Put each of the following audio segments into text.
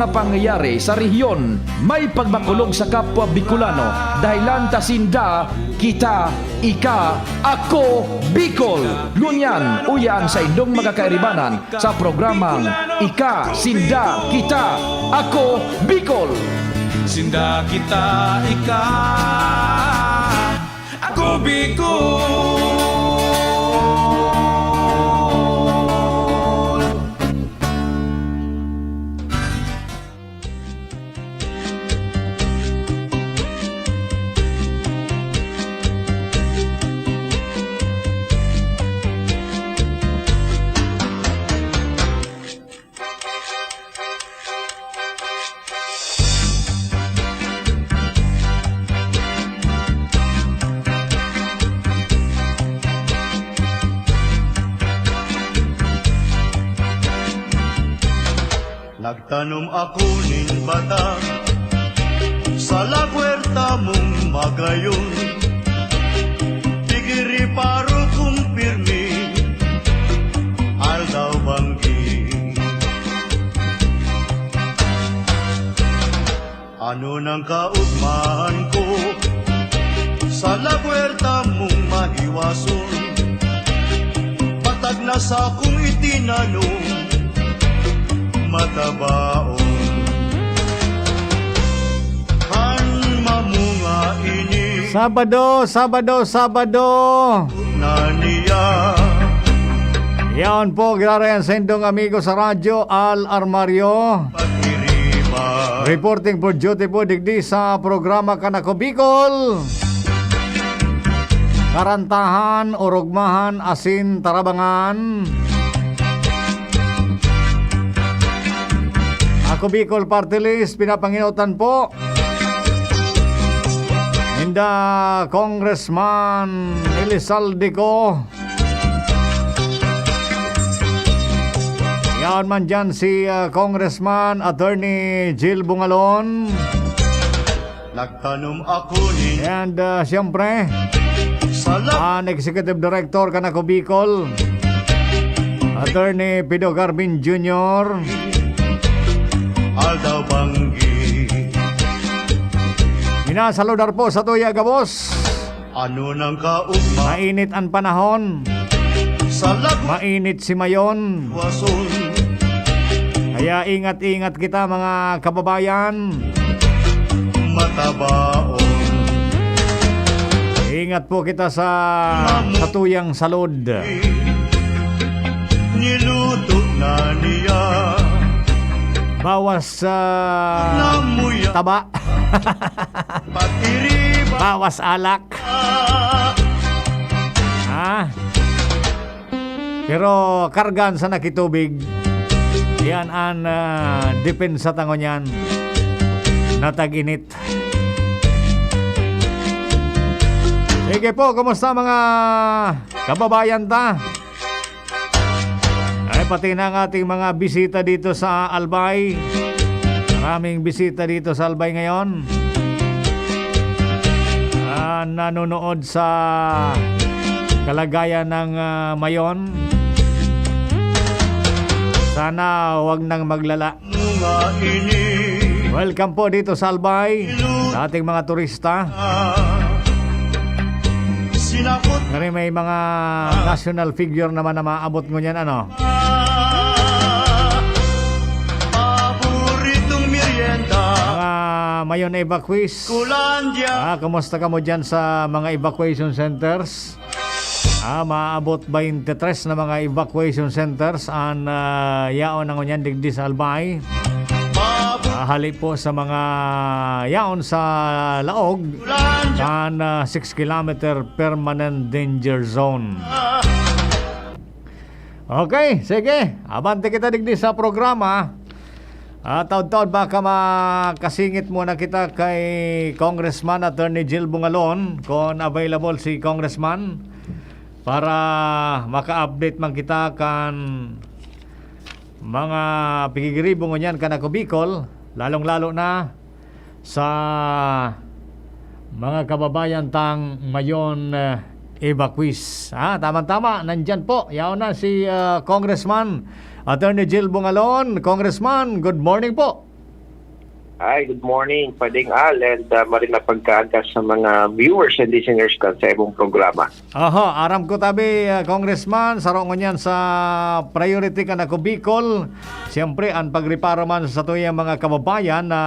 mga pangyayari sa rehiyon. May pagbakulong sa kapwa Bicolano. Dahilan ta sinda, kita, ika, ako, Bicol. Lunyan, uyan sa indong mga kairibanan sa programang Ika, Sinda, Kita, Ako, Bicol. Sinda kita ika, ako Bicol. Nagtanom ako ning bata sa lagwerta mong magayon. Tigiri paro kong pirmi, aldaw banggi. Ano nang kaugmahan ko sa lagwerta mong mahiwason? Patag na sa akong itinanong matabaon. Han mamunga ini Sabado na niya. Yan po, grabe ang sendong amigo sa radyo Al Armario. Pagiriba Reporting for duty po digdi sa programa Kanako Bicol. Karantahan, Urugmahan, Asin, Tarabangan. Ako Bicol Party List, pinapanginutan po. Hinda Congressman Elizalde ko. Yan man dyan si Congressman Attorney Jill Bungalon. nagtanom ako ning And siyempre, sa ang Executive Director Kanako Bicol, Attorney Pido Garbin Jr. aldaw banggi. Minasaludar po sa tuya gabos. Ano nang kaugma Mainit ang panahon, sa mainit si Mayon. lagwason? Kaya ingat-ingat kita mga kababayan. Matabaon Ingat po kita sa tuyang salud. niluto na niya. Bawas sa Namuya taba. pagiriba Bawas alak. Ha? Pero kargan sa nakitubig. Yan ang depensa tangon yan. Natag-init. Sige po, kumusta mga kababayan ta? Ay pati na ang ating mga bisita dito sa Albay. Maraming bisita dito sa Albay ngayon. Nanonood sa kalagayan ng Mayon. Sana wag nang maglala. mga ini. Welcome po dito sa Albay sa ating mga turista. Sinakot Ngari may mga national figure naman na maabot ngunyan ano. paboritong merienda. Mga Mayon evacuees. Kulandya Kumusta ka mo dyan sa mga evacuation centers? Maabot 23 na mga evacuation centers ang yaon ng ngunyan digdi sa Albay. Hali po sa mga yaon sa Laog kan 6 kilometer permanent danger zone. Okay, sige. Abante kita digdi sa programa. Taon-taon baka makasingit muna kita kay Congressman Attorney Jill Bungalon kung available si Congressman para maka-update man kita kan mga pigigiribong nyan Kanako Bicol, lalong-lalo na sa mga kababayan tang Mayon evacuees. Tama-tama, nandyan po. Yaon na si Congressman Attorney Jill Bungalon. Congressman, good morning po. Hi, good morning, Pading Al, and marina pagkaaga sa mga viewers and listeners kan sa ibong programa. Aha, aram ko tabi, Congressman, sarong ngunyan sa priority ka na ko Bicol. Siyempre, ang pagriparo man sa tuyang mga kababayan na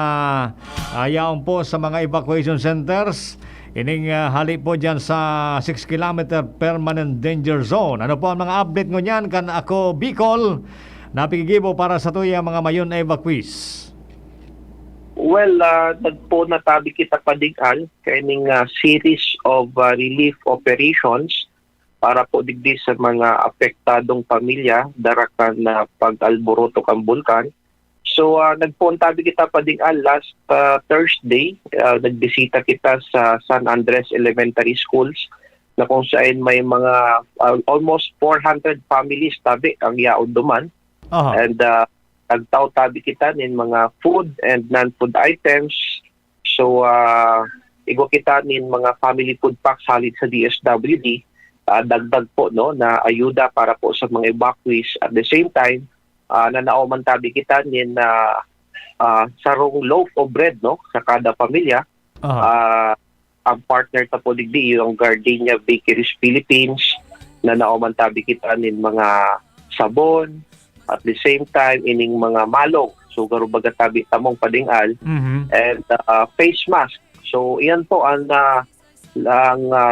ayaon po sa mga evacuation centers. Ining hali po dyan sa 6 kilometer permanent danger zone. Ano po ang mga update ngunyan kan ako Bicol napigigibo para sa tuyang mga mayon na evacuees? Well, nagpo natabi kita Pading-Al kaning series of relief operations para po digdi sa mga apektadong pamilya darakan na pag-alboroto kang bulkan. So, nagpuntabi kita Pading-Al last Thursday. Nagbisita kita sa San Andres Elementary Schools na kung saan may mga almost 400 families tabi ang yaon duman. Aha. And nagtaw-tabi kita nin mga food and non-food items. So, igo kita nin mga family food packs halid sa DSWD. Dagdag po no, na ayuda para po sa mga evacuees. At the same time, nanauman tabi kita nin sarong loaf of bread no, sa kada pamilya. Ang partner ta po digdi yung Gardenia Bakeries Philippines. Nanauman tabi kita nin mga sabon. At the same time, ining mga malong. So, garubaga tabi tamong Pading-Al. And face mask. So, iyan po ang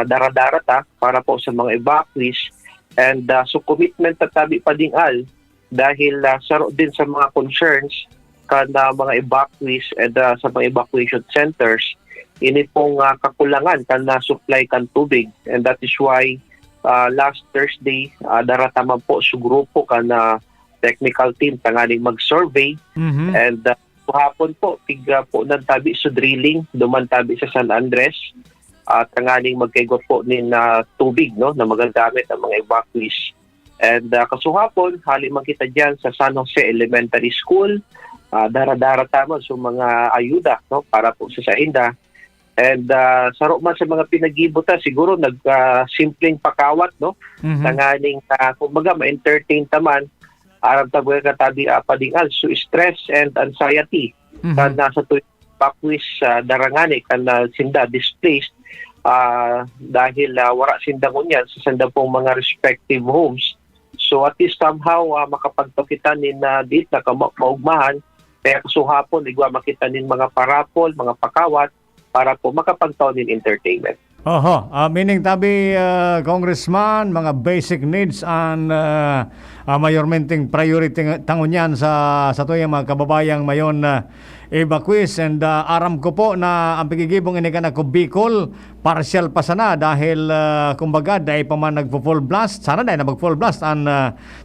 daradarata para po sa mga evacuees. And so, commitment na tabi Pading-Al dahil saro din sa mga concerns kana mga evacuees and sa mga evacuation centers. Ini pong kakulangan kana supply kan tubig. And that is why last Thursday, darataman po sa grupo kana technical team tanganing mag-survey and hapon po tiga po nagtabi sa drilling dumantabi sa San Andres at tanganing magkaigot po nin tubig no na magagamit ang mga evacuees and kasuhapon hali man kita diyan sa San Jose Elementary School dara-dara tama so mga ayuda no para po sa sainda and saro man sa mga pinagibuta siguro simpleng pakawat no tanganing kumbaga ma-entertain taman aram tagoy katabi Pading-Al so stress and anxiety kan nasa tuwing evacuees darangani kan sinda displaced dahil wala sinda ngunyan sa sanda pong mga respective homes. So at least somehow makapagpakitan nin dit na maugmahan kaya kasuhapon igwa makita nin mga parapol, mga pakawat para po makapagtaw nin entertainment. Oho, meaning tabi Congressman, mga basic needs and mayormenting priority tangon yan sa tuyang mga kababayang mayon evacuees and aram ko po na ang pagigibong inikan ako Bicol partial pa sana dahil kumbaga dahil pa man nagpo-full blast sana dahil na mag-full blast ang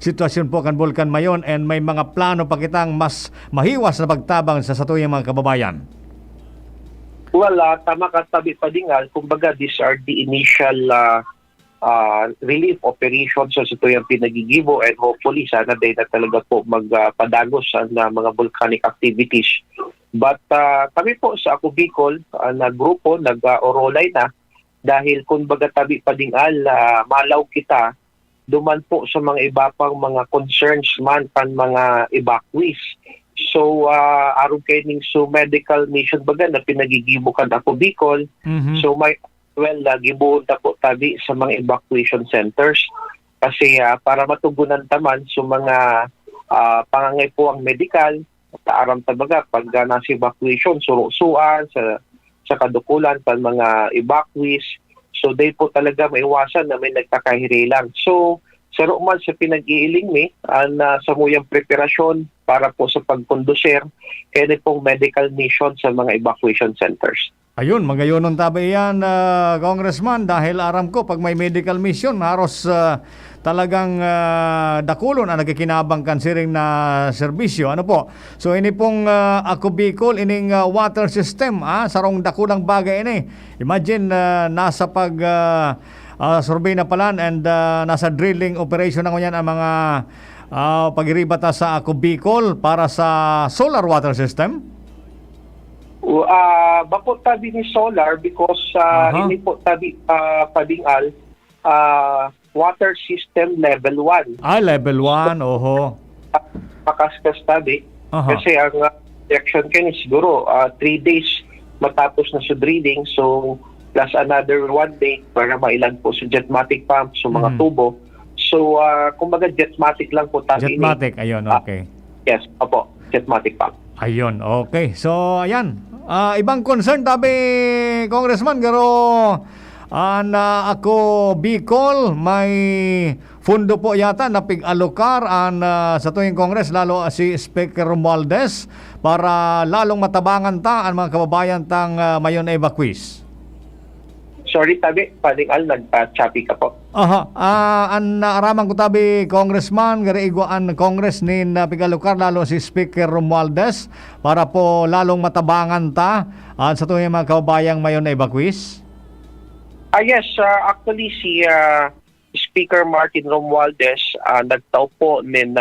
sitwasyon po kan Bulkan mayon and may mga plano pa kitang mas mahiwas na pagtabang sa tuyang mga kababayan. Wala, tama ka tabi Pading-Al. Kumbaga, these are the initial relief operations so ito yung pinagigibo and hopefully sana day na talaga po magpadagos sa mga volcanic activities. But kami po sa Ako Bicol na grupo nag-orolay na dahil kumbaga tabi Pading-Al malaw kita duman po sa mga iba pang mga concerns man pan mga evacuees. So, aron kay ning medical mission baga na pinagigibukan Ako Bicol. So, may gibuon ta po tabi sa mga evacuation centers kasi para matugunan taman so mga pangangay po ang medical aram tabaga pag nasa evacuation surusuan sa kadukulan pan mga evacuees. So, they po talaga maiwasan na may nagkakahirilang. So, saro man sa pinag-iiling sa muyang preparasyon para po sa pagkondusir kaya pong medical mission sa mga evacuation centers. Ayun, magayonon tabi yan, Congressman, dahil aram ko pag may medical mission, haros talagang dakulon ang nagkikinabang kansiring na serbisyo. Ano po? So, ini pong Ako Bicol, ining water system, sarong dakulang bagay ini. Imagine, nasa survey na palan and nasa drilling operation na ngunyan ang mga pagiribata sa Ako Bicol para sa solar water system? Bako tabi ni solar because ini po tabi Pading-Al water system level 1. Level 1, oho. Pakaskas tabi. Kasi ang projection kayo siguro 3 days matapos na sa drilling, so plus another 1 day para mailan po sa jetmatic pump, so mga tubo. So kumbaga jetmatic lang po tabi. Jetmatic, ayun, okay. Yes, opo, jetmatic pump. Ayun, okay. So, ayan. Ibang concern tabi, Congressman, pero na ako Bicol, may fundo po yata na pig-alokar sa tuwing Kongres, lalo si Speaker Romualdez, para lalong matabangan ta ang mga kababayan tang mayon evacuees. Sorry, tabi, Pading Al, nag-choppy ka po. Aha, ang naaraman ko tabi, Congressman, gari igwaan Congress ni pig-alokar, lalo si Speaker Romualdez, para po lalong matabangan ta sa tuwing mga kababayang mayon evacuees. Yes, actually si Speaker Martin Romualdez nagtao po ng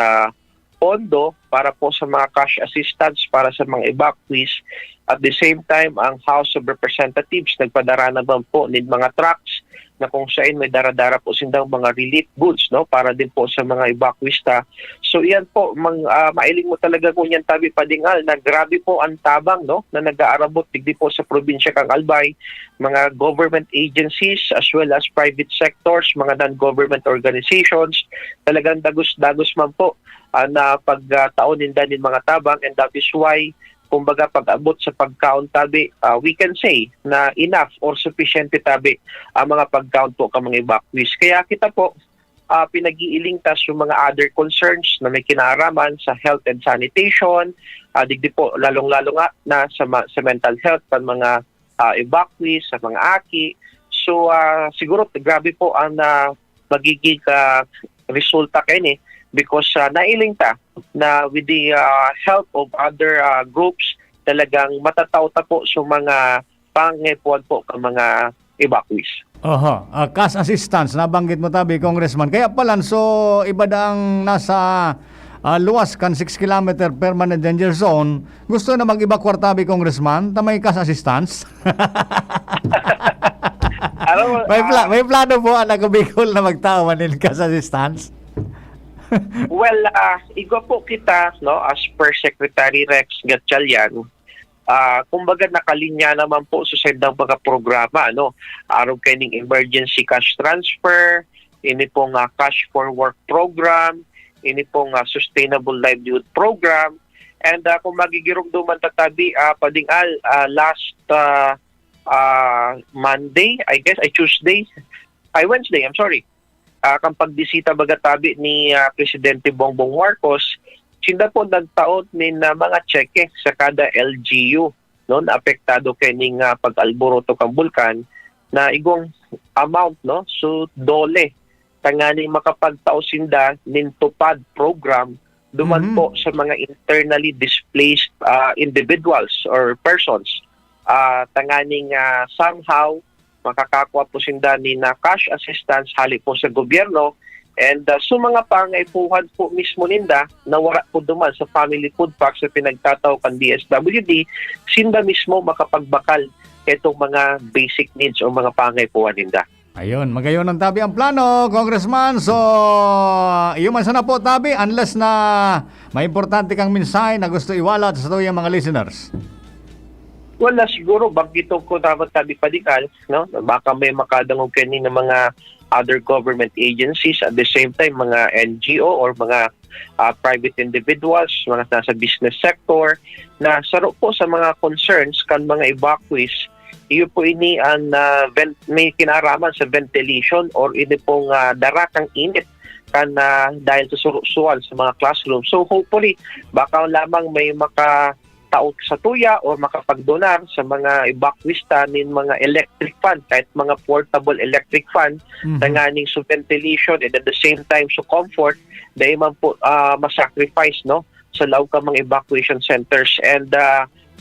pondo para po sa mga cash assistance para sa mga evacuees. At the same time, ang House of Representatives nagpadara naman po ng mga trucks na kung saan may dara-dara po sindang mga relief goods, no, para din po sa mga evacuista. So iyan po, mailing mo talaga po niyan, tabi, Padingal, na grabe po ang tabang, no, na nag-aarabot digdi po sa probinsya kang Albay, mga government agencies as well as private sectors, mga non-government organizations, talagang dagos-dagos man po na pagtaonin din mga tabang, and that is why kumbaga pag-abot sa pag-count tabi, we can say na enough or sufficient tabi ang mga pag-count po ka mga evacuees. Kaya kita po pinag-iiling tas yung mga other concerns na may kinaraman sa health and sanitation, digdi po lalong-lalo nga na sa mental health pa mga evacuees, sa mga aki. So siguro grabe po ang magiging resulta kayo ni, because nailing ta na with the help of other groups, talagang matatawta po sa mga pangepuan po ng mga evacuees. Cash assistance, nabanggit mo tabi, Congressman. Kaya pala, so iba daang nasa luwas kan 6 km permanent danger zone, gusto na mag-evacuate tabi, Congressman, ta may cash assistance? may plano po ang Bicol na magtao manin cash assistance? Well, igo po kita, no, as per Secretary Rex Gatchalian, kumbaga nakalinya naman po sa sendang mga programa, no, araw kaning emergency cash transfer, ini pong cash for work program, ini pong sustainable livelihood program, and kung magigirog duman tatabi, Padingal, last Monday, Wednesday, I'm sorry, kang pagbisita bagatabi ni Presidente Bongbong Marcos, sinda po nagtaot ni mga cheque sa kada LGU, no, na apektado kining pag-alboroto kang bulkan na igong amount, no, so dole tangani makapagtao sinda nin tupad program duman po sa mga internally displaced individuals or persons, tanganing somehow makakakuha po sinda ni na cash assistance hali po sa gobyerno, and so mga pangaipuhan po mismo ninda na wala po duman sa family food packs na pinagtataw kan DSWD, sinda mismo makapagbakal itong mga basic needs o mga pangaipuhan ninda. Ayun, magayon ang tabi ang plano, Congressman. So, iyo man sana po tabi unless na may importante kang mensahe na gusto iwalat sa tuyang mga listeners. Wala, siguro bagito ko dapat tabi Padingal, no? Baka may makadangog kanin ng mga other government agencies, at the same time mga NGO or mga private individuals, mga nasa business sector na saro po sa mga concerns kan mga evacuees. Iyo po ini ang may kinaraman sa ventilation or ini pong darakang init kan dahil sa surusuan sa mga classroom. So hopefully baka lamang may taot sa tuya o makapagdonar sa mga evacuista nin mga electric fan, kahit mga portable electric fan, tanganing so ventilation and at the same time so comfort, dahil man po masacrifice, no, sa law ka mga evacuation centers. And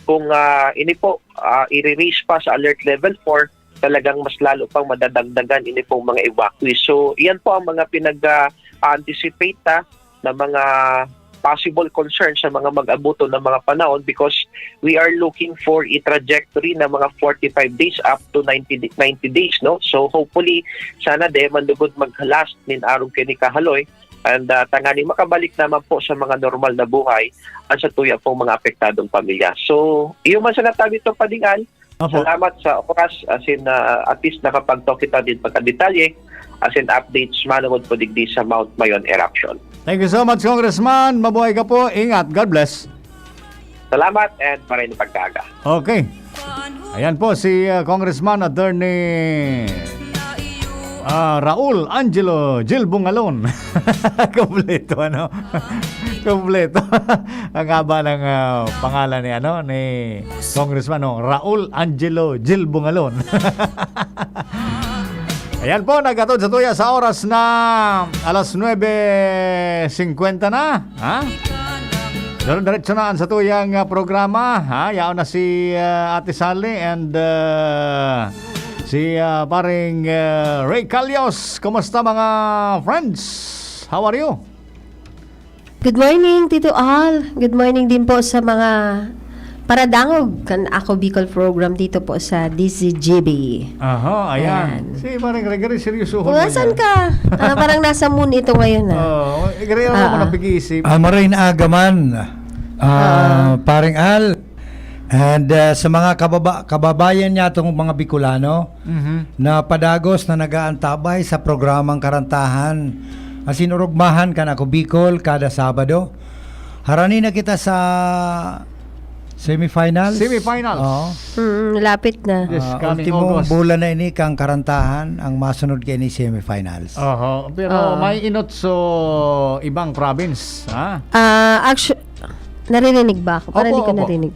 kung ini po i-release pa sa alert level 4, talagang mas lalo pang madadagdagan ini pong mga evacuees. So iyan po ang mga pinag-anticipate na mga possible concerns sa mga mag-abuto ng mga panahon, because we are looking for a trajectory na mga 45 days up to 90 days, no? So hopefully sana de mandugod mag-last nin araw kini kahaloy and tangali makabalik naman po sa mga normal na buhay at sa tuya pong mga apektadong pamilya. So, iyo man sa natabi ito padingan, Opo. salamat sa oras as in at least nakapag-talk kita din pagkadetalye as in updates manungod po digdi sa Mount Mayon eruption. Thank you so much, Congressman. Mabuhay ka po. Ingat. God bless. Salamat and maraming pagkaaga. Okay. Ayan po si Congressman Attorney Raul Angelo Gil Bungalon. Kompleto ano? Kompleto. Ang haba ng pangalan ni Congressman Raul Angelo Gil Bungalon. Ayan po, nagkatod sa tuya sa oras na alas 9:50 na. Ha? Diretso na sa tuyang programa. Ha? Yaon na si Ate Sally and si paring Ray Calios. Kumusta mga friends? How are you? Good morning, Tito Al. Good morning din po sa mga paradangog kan Ako Bicol program dito po sa DCGB. Aha, ayan. Ayan. Si paring Gregory, seryoso ko. Saan ka? Parang nasa moon ito ngayon. Oh, Gregory, ako na pag-iisip. Maray na agaman, paring Al, and sa mga kababayan niya itong mga Bicolano na padagos na nagaantabay sa programang Karantahan. Asinurugmahan ka na Ako Bicol kada Sabado. Harani na kita sa semifinals. Semifinals. Oo. Lapit na. Yes, coming Ultimong August. bulan na ini kang Karantahan ang masunod kay ni semifinals. Oho, pero may inot so ibang province, ha? Actually, naririnig ba ako? Parang Opo, hindi ko opo. narinig.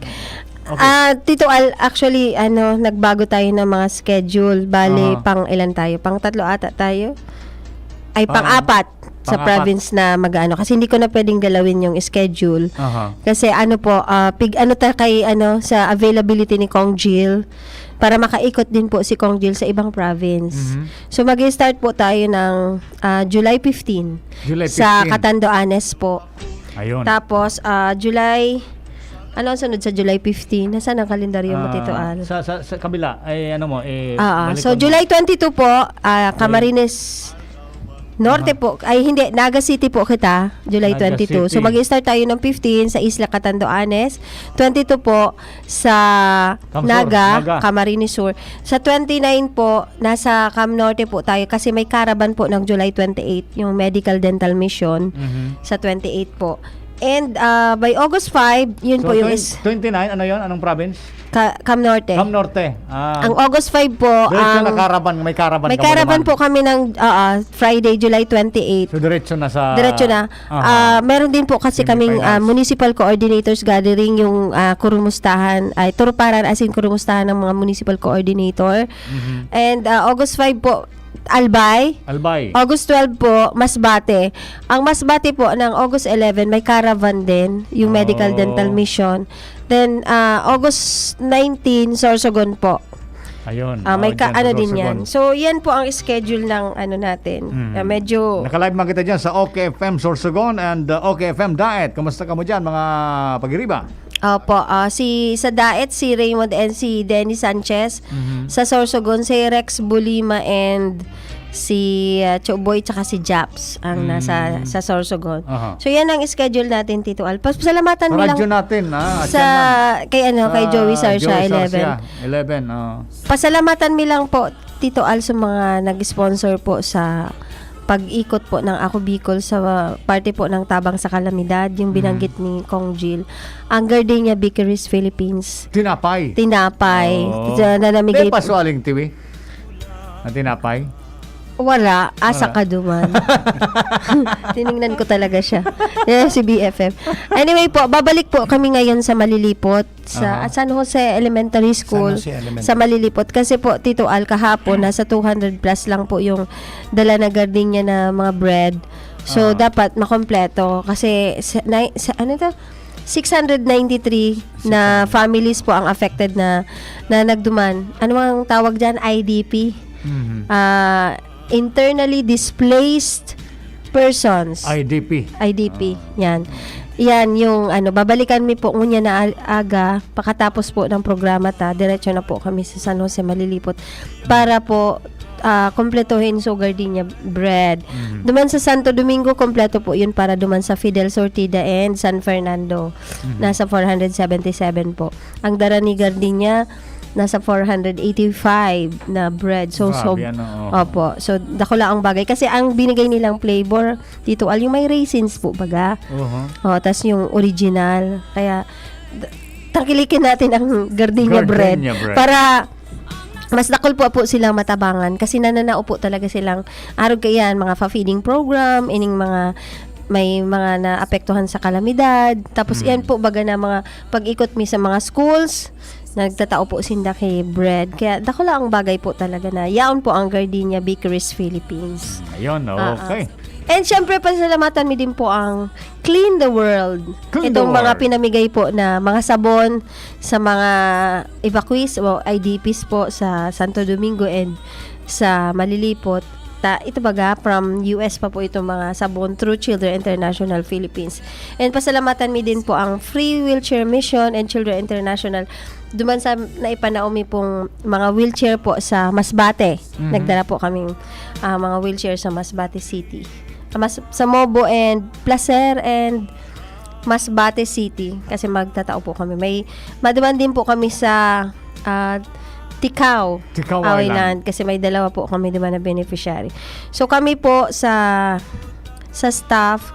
Okay. Tito Al, actually, nagbago tayo ng mga schedule. Bali, pang ilan tayo? Pang 3 ata tayo? Ay, pang 4 sa Pang-apat. province na mag-ano. Kasi hindi ko na pwedeng galawin yung schedule. Aha. Kasi sa availability ni Kong Jill para makaikot din po si Kong Jill sa ibang province. So mag-start po tayo ng July 15 July sa 15. Catanduanes po. Ayun. Tapos July ano ang sunod sa July 15? Nasaan ang kalendaryo mo, Tito Al? Sa kabila ay ano mo So July 22 po, Camarines Norte po, ay hindi, Naga City po kita, July Naga 22. So City. mag-start tayo ng 15 sa Isla Catanduanes, 22 po sa Camsur, Naga, Naga. Camarines Sur. Sa 29 po, nasa Cam Norte po tayo kasi may caravan po ng July 28, yung Medical Dental Mission sa 28 po. And by August 5, yun So, po yung 29, ano yon? Anong province? Cam Norte. Cam Norte. Ang August 5 po, diretso na caravan, may caravan. may ka ba caravan naman? po kami ng Friday, July 28. So diretso na sa Diretso na. Meron din po kasi kaming Semifinals. municipal coordinators gathering yung kurumustahan, ay turuparan as in kurumustahan ng mga municipal coordinator. And August 5 po, Albay. August 12 po, Masbate. Ang Masbate po ng August 11 may caravan din, yung Medical Dental Mission. Then August 19 Sorsogon po. Ayun. May dyan, ano sa din Sorsogon. yan. So yan po ang schedule ng ano natin. Medyo Naka-live man kita dyan sa OKFM Sorsogon and OKFM Diet. Kamusta ka mo dyan, mga pag-iriba? Opo, sa Daet, si Raymond and si Denny Sanchez. Sa Sorsogon, si Rex Bulima and si Choboy tsaka si Japs ang nasa sa Sorsogon. Aha. So yan ang schedule natin, Tito Al. Pasalamatan mo lang Radyo natin, ha? At sa yan na. kay Joey Sarsha Joey 11. 11, Pasalamatan mi lang po, Tito Al, sa mga nag-sponsor po sa pag-ikot po ng Ako Bicol sa parte po ng Tabang sa Kalamidad, yung binanggit ni Kong Jill. Ang Gardenia Bakeries Philippines. Tinapay. Tinapay. Na namigay May paswaling tiwi. Na tinapay. Wala, asa ka duman. Tiningnan ko talaga siya. Yan si BFF. Anyway po, babalik po kami ngayon sa Malilipot sa San Jose Elementary School. San Jose Elementary. Sa Malilipot kasi po Tito Al kahapon nasa 200 plus lang po yung dala na gardenia na mga bread. So dapat makompleto kasi ano to? 693 na families po ang affected na nagduman. Ano ang tawag diyan? IDP. Internally displaced persons. IDP. Yan. Yan yung babalikan mi po ngunya na aga pakatapos po ng programa diretso na po kami sa San Jose Malilipot para po kompletuhin so gardenia bread. Duman sa Santo Domingo, kompleto po yun para duman sa Fidel Sortida and San Fernando. Nasa 477 po. Ang dara ni gardenia, nasa 485 na bread. So, Grabe, ano, oh. opo. So, dako lang ang bagay. Kasi ang binigay nilang flavor, Tito Al, yung may raisins po, baga. Tas yung original. Kaya, tangkilikin natin ang gardenia bread. Para mas dakol po silang matabangan kasi nananao po talaga silang arog kayan mga fa-feeding program, ining mga may mga naapektuhan sa kalamidad. Tapos yan po baga na mga pag-ikot mi sa mga schools, nagtatao po sinda kay bread. Kaya dako lang ang bagay po talaga na yaon po ang Gardenia Bakeries Philippines. Ayun, okay. And syempre, pasalamatan mi din po ang Clean the World. Clean the Itong mga World. pinamigay po na mga sabon sa mga evacuees o IDPs po sa Santo Domingo and sa Malilipot. Ito baga, from US pa po itong mga sabon through Children International Philippines. And pasalamatan mi din po ang Free Wheelchair Mission and Children International. Duman sa naipanaumi pong mga wheelchair po sa Masbate. Nagdala po kaming mga wheelchair sa Masbate City. Sa Mobo and Placer and Masbate City kasi magtatao po kami. May maduman din po kami sa Ticao Island kasi may dalawa po kami diba na beneficiary. So kami po sa staff,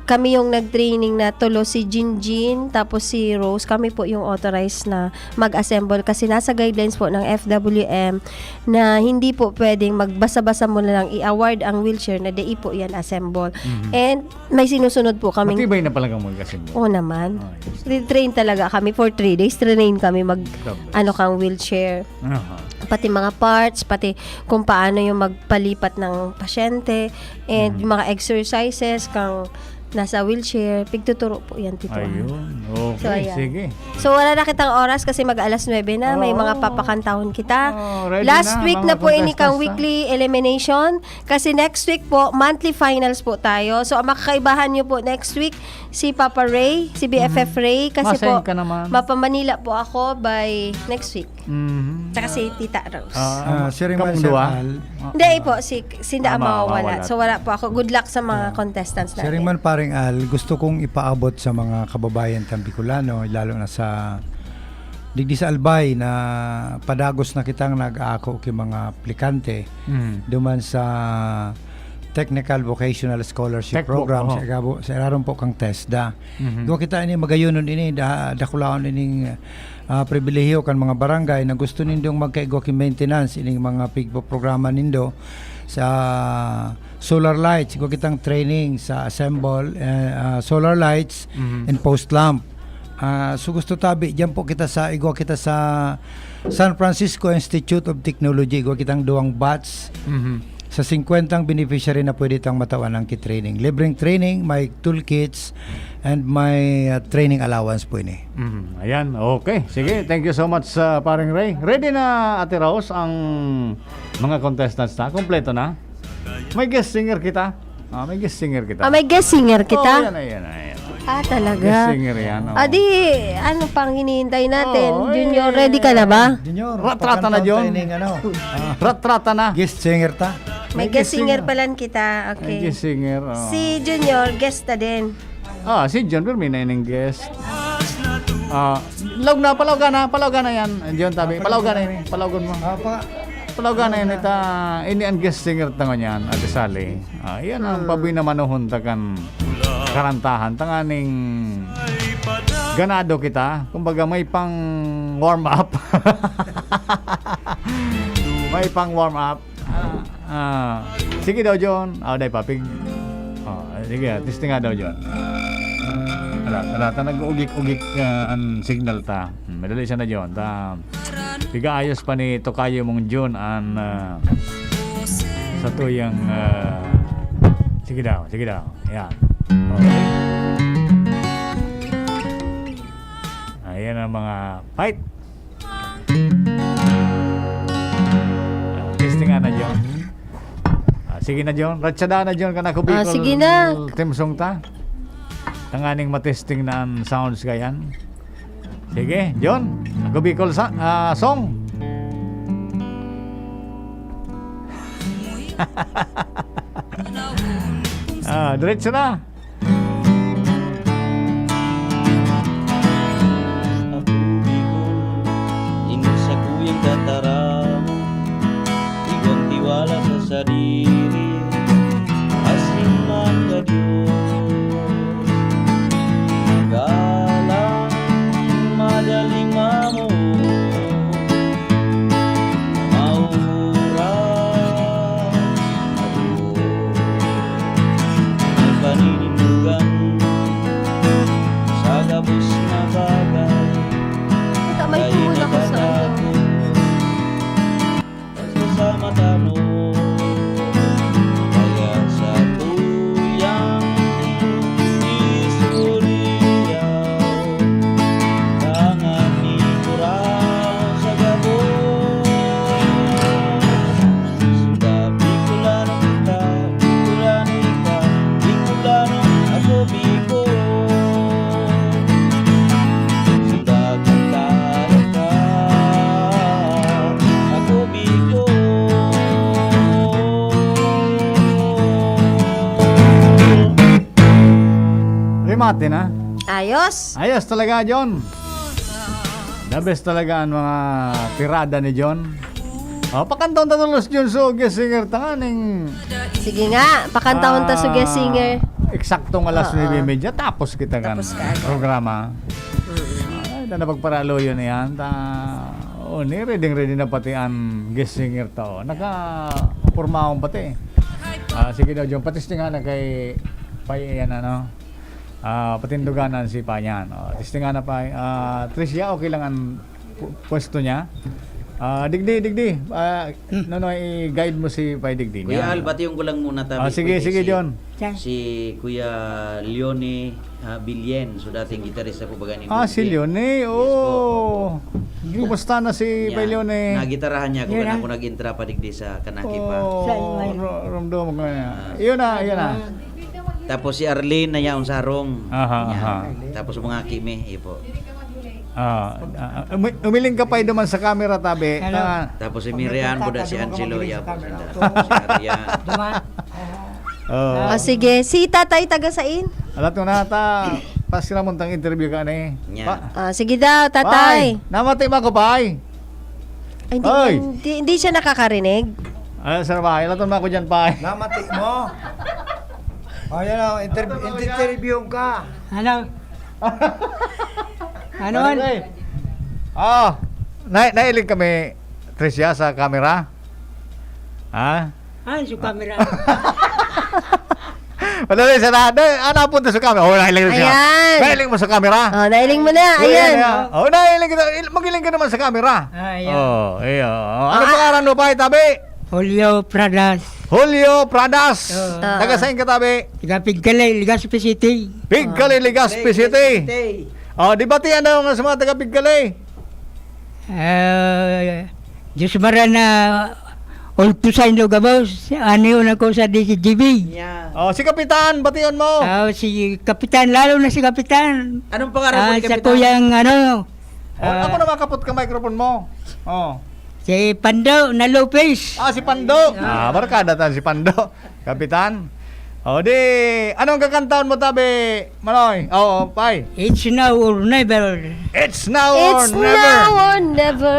kami yung nag-training na tulo si Jinjin tapos si Rose, kami po yung authorized na mag-assemble kasi nasa guidelines po ng FWM na hindi po pwedeng magbasa-basa mo na lang i-award ang wheelchair na di po yan assemble. And may sinusunod po kami. Matibay na pala kang mag-assemble. Oo naman. Train talaga kami for 3 days. Train kami kang wheelchair. Pati mga parts, pati kung paano yung magpalipat ng pasyente and yung mga exercises kang nasa wheelchair, pigtuturo po yan, Tito. Ayun. Okay, So, ayan. sige. So, wala na kitang oras kasi mag-alas 9 na. May mga papakantahon kita. Ready Last na, week mga na po ini kang contestants, weekly elimination. Kasi next week po, monthly finals po tayo. So, ang makakaibahan nyo po next week, si Papa Ray, si BFF Ray. Kasi Masayang po, ka naman. Mapamanila po ako by next week. Tsaka si Tita Rose. Sir Rimal, kamong Sir dua? Al. Hindi po, si Sinda ang mawawala. mawawala. So, wala po ako. Good luck sa mga contestants Sir natin. Rimal, paring Al, gusto kong ipaabot sa mga kababayan tang Bicolano, lalo na sa digdi sa Albay na padagos na kitang nag-aako kay mga aplikante duman sa Technical Vocational Scholarship Techbook, Program oh. sa araron po kang TESDA. Duwa kita ini magayonon ini dakulaon ining pribilehiyo kan mga barangay na gusto nindong magkaigo ki maintenance ining mga pigpo programa nindo sa solar lights. Iko kitang training sa assemble solar lights and post lamp. So gusto tabi diyan po kita sa San Francisco Institute of Technology. Iko kitang duwang batch. Sa 50 beneficiary na pwede tang matawan ng training. Libreng training, may toolkits, and may training allowance po ini. Ayan, okay. Sige, thank you so much, paring Ray. Ready na, Ate Rose, ang mga contestants na? Kompleto na? May guest singer kita? May guest singer kita. May guest singer kita? Ayan. Talaga. Guest singer yan. Adi, ano pang hinihintay natin? Oh, Junior, ready ka na ba? Junior, Rat-rata na, John. training, Rat-rata na. guest singer ta. May guest singer palan kita. May Okay. guest singer. Si Junior, guest na din. Si John, pero may na guest. Palawga na yan. John, tabi. Palawga na yan. Palawgan mo. Palawga na yan. Ini ang guest singer tangon yan. Ate Sally. Yan ang paboy na manuhon takan karantahan. Tanganing ganado kita. Kumbaga may pang warm up. May pang warm up. Sige daw, John. Dahil papig. Sige, testing nga daw, John. Ta nag-ugik-ugik ang signal ta. Madali siya na, John. Piga ayos pa ni Tokayo mong John ang sa tuyang sige daw. Yan. Okay. Ayan ang mga fight. Testing nga na, John. Sige na, John. Ratsada na, John. Kana ko Bicol. Sige na. Timsong ta. Tanganing matesting na ang sounds kayan. Sige, John. Ako Bicol song. Diretso na. Ako Bicol, insa kuyang tataramo, ikaw tiwala sa sarili, asin man ka Diyos. Galang madaling mamo, maura ako. May paninindugan sa gabos na bagay, Tamay ko muna ko sa ano. sa matano, kaya sa tuyang isuriyaw, tangan ni kurang sa gabos. Sunda Bicolano kita, Bicolano ika, Bicolano ako Bicol. Sunda Cantara ka, ako Bicol. Remate na. Ayos. Ayos talaga, John. The best talaga ang mga tirada ni John. Pakantong tatulos John so guest singer tanganing Sige nga, pakantahon ta sa guest singer. eksaktong alas Oo. 9:30 tapos kita kan Tapos ka agad. programa. Ay, na napagparalo yun yan. Ready na pati ang guest singer to. Naka-purmaon pati. Sige daw John, patistingan na kay Payan ano. Patinduganan si Payan. Tistingan na pa. Tricia, okay lang ang pwesto niya. Digdi. I-guide mo si Pai Digdi Kuya niya. Al, bati yung kulang muna tabi. Sige, John. Si Kuya Leone Bilyen, so dating gitarista ko baga ni Si Leone. Oh. Kumusta na si Pai Leone? Nagitarahan niya ako ako nag-intra pa digdi sa Kanaki pa. Ramdam ko na. Yun na. Tapos si Arlene na yaon sa harong. Aha. Tapos mga kimi, ipo. Umiling ka pa naman sa camera tabi. Tapos si Miriam, buda si Angelo, yapo si Arian. Sige, si Tatay Tagasain. Alat mo na ta. Pasira mo tang interview ka na eh. Nya. Sige daw, Tatay. Namatay ba ko Pai? Ay, Oy! hindi siya nakakarinig. Sir Pai, alat mo ako dyan Pai. Namati mo. Ayan o, interview ka. Ano? Ano man? Nailig kami Tricia sa camera. Ay, sa camera. Wala rin sa lahat. Napunta sa camera. Nailig siya. Ayan. Nailig mo sa camera. Nailing mo na. Ayan. Nailig ka. Magiling ka naman sa camera. Ayan. Ano pangalan mo pa tabi? Julio Pradas. Julio Pradas. Oo. Taga saan ka tabi? Tiga Pigkalay, Legazpi City. Pigkali, Legazpi City. Di ba ti ano nga sa mga taga Pigkali? Diyos mara na Ultusan do gabos. Ano yun ako sa DCGB. Nya. Si Kapitan, bation mo. Si Kapitan, lalo na si Kapitan. Anong pangalan mo ni Sa Kapitan? kuyang ano. Ako na makapot ka microphone mo. Si Pando na Lopez. Si Pando. Barkada tan si Pando. Kapitan. Anong kakantaon mo tabi, Manoy? Pai. It's now or never. It's now It's or never. now or never.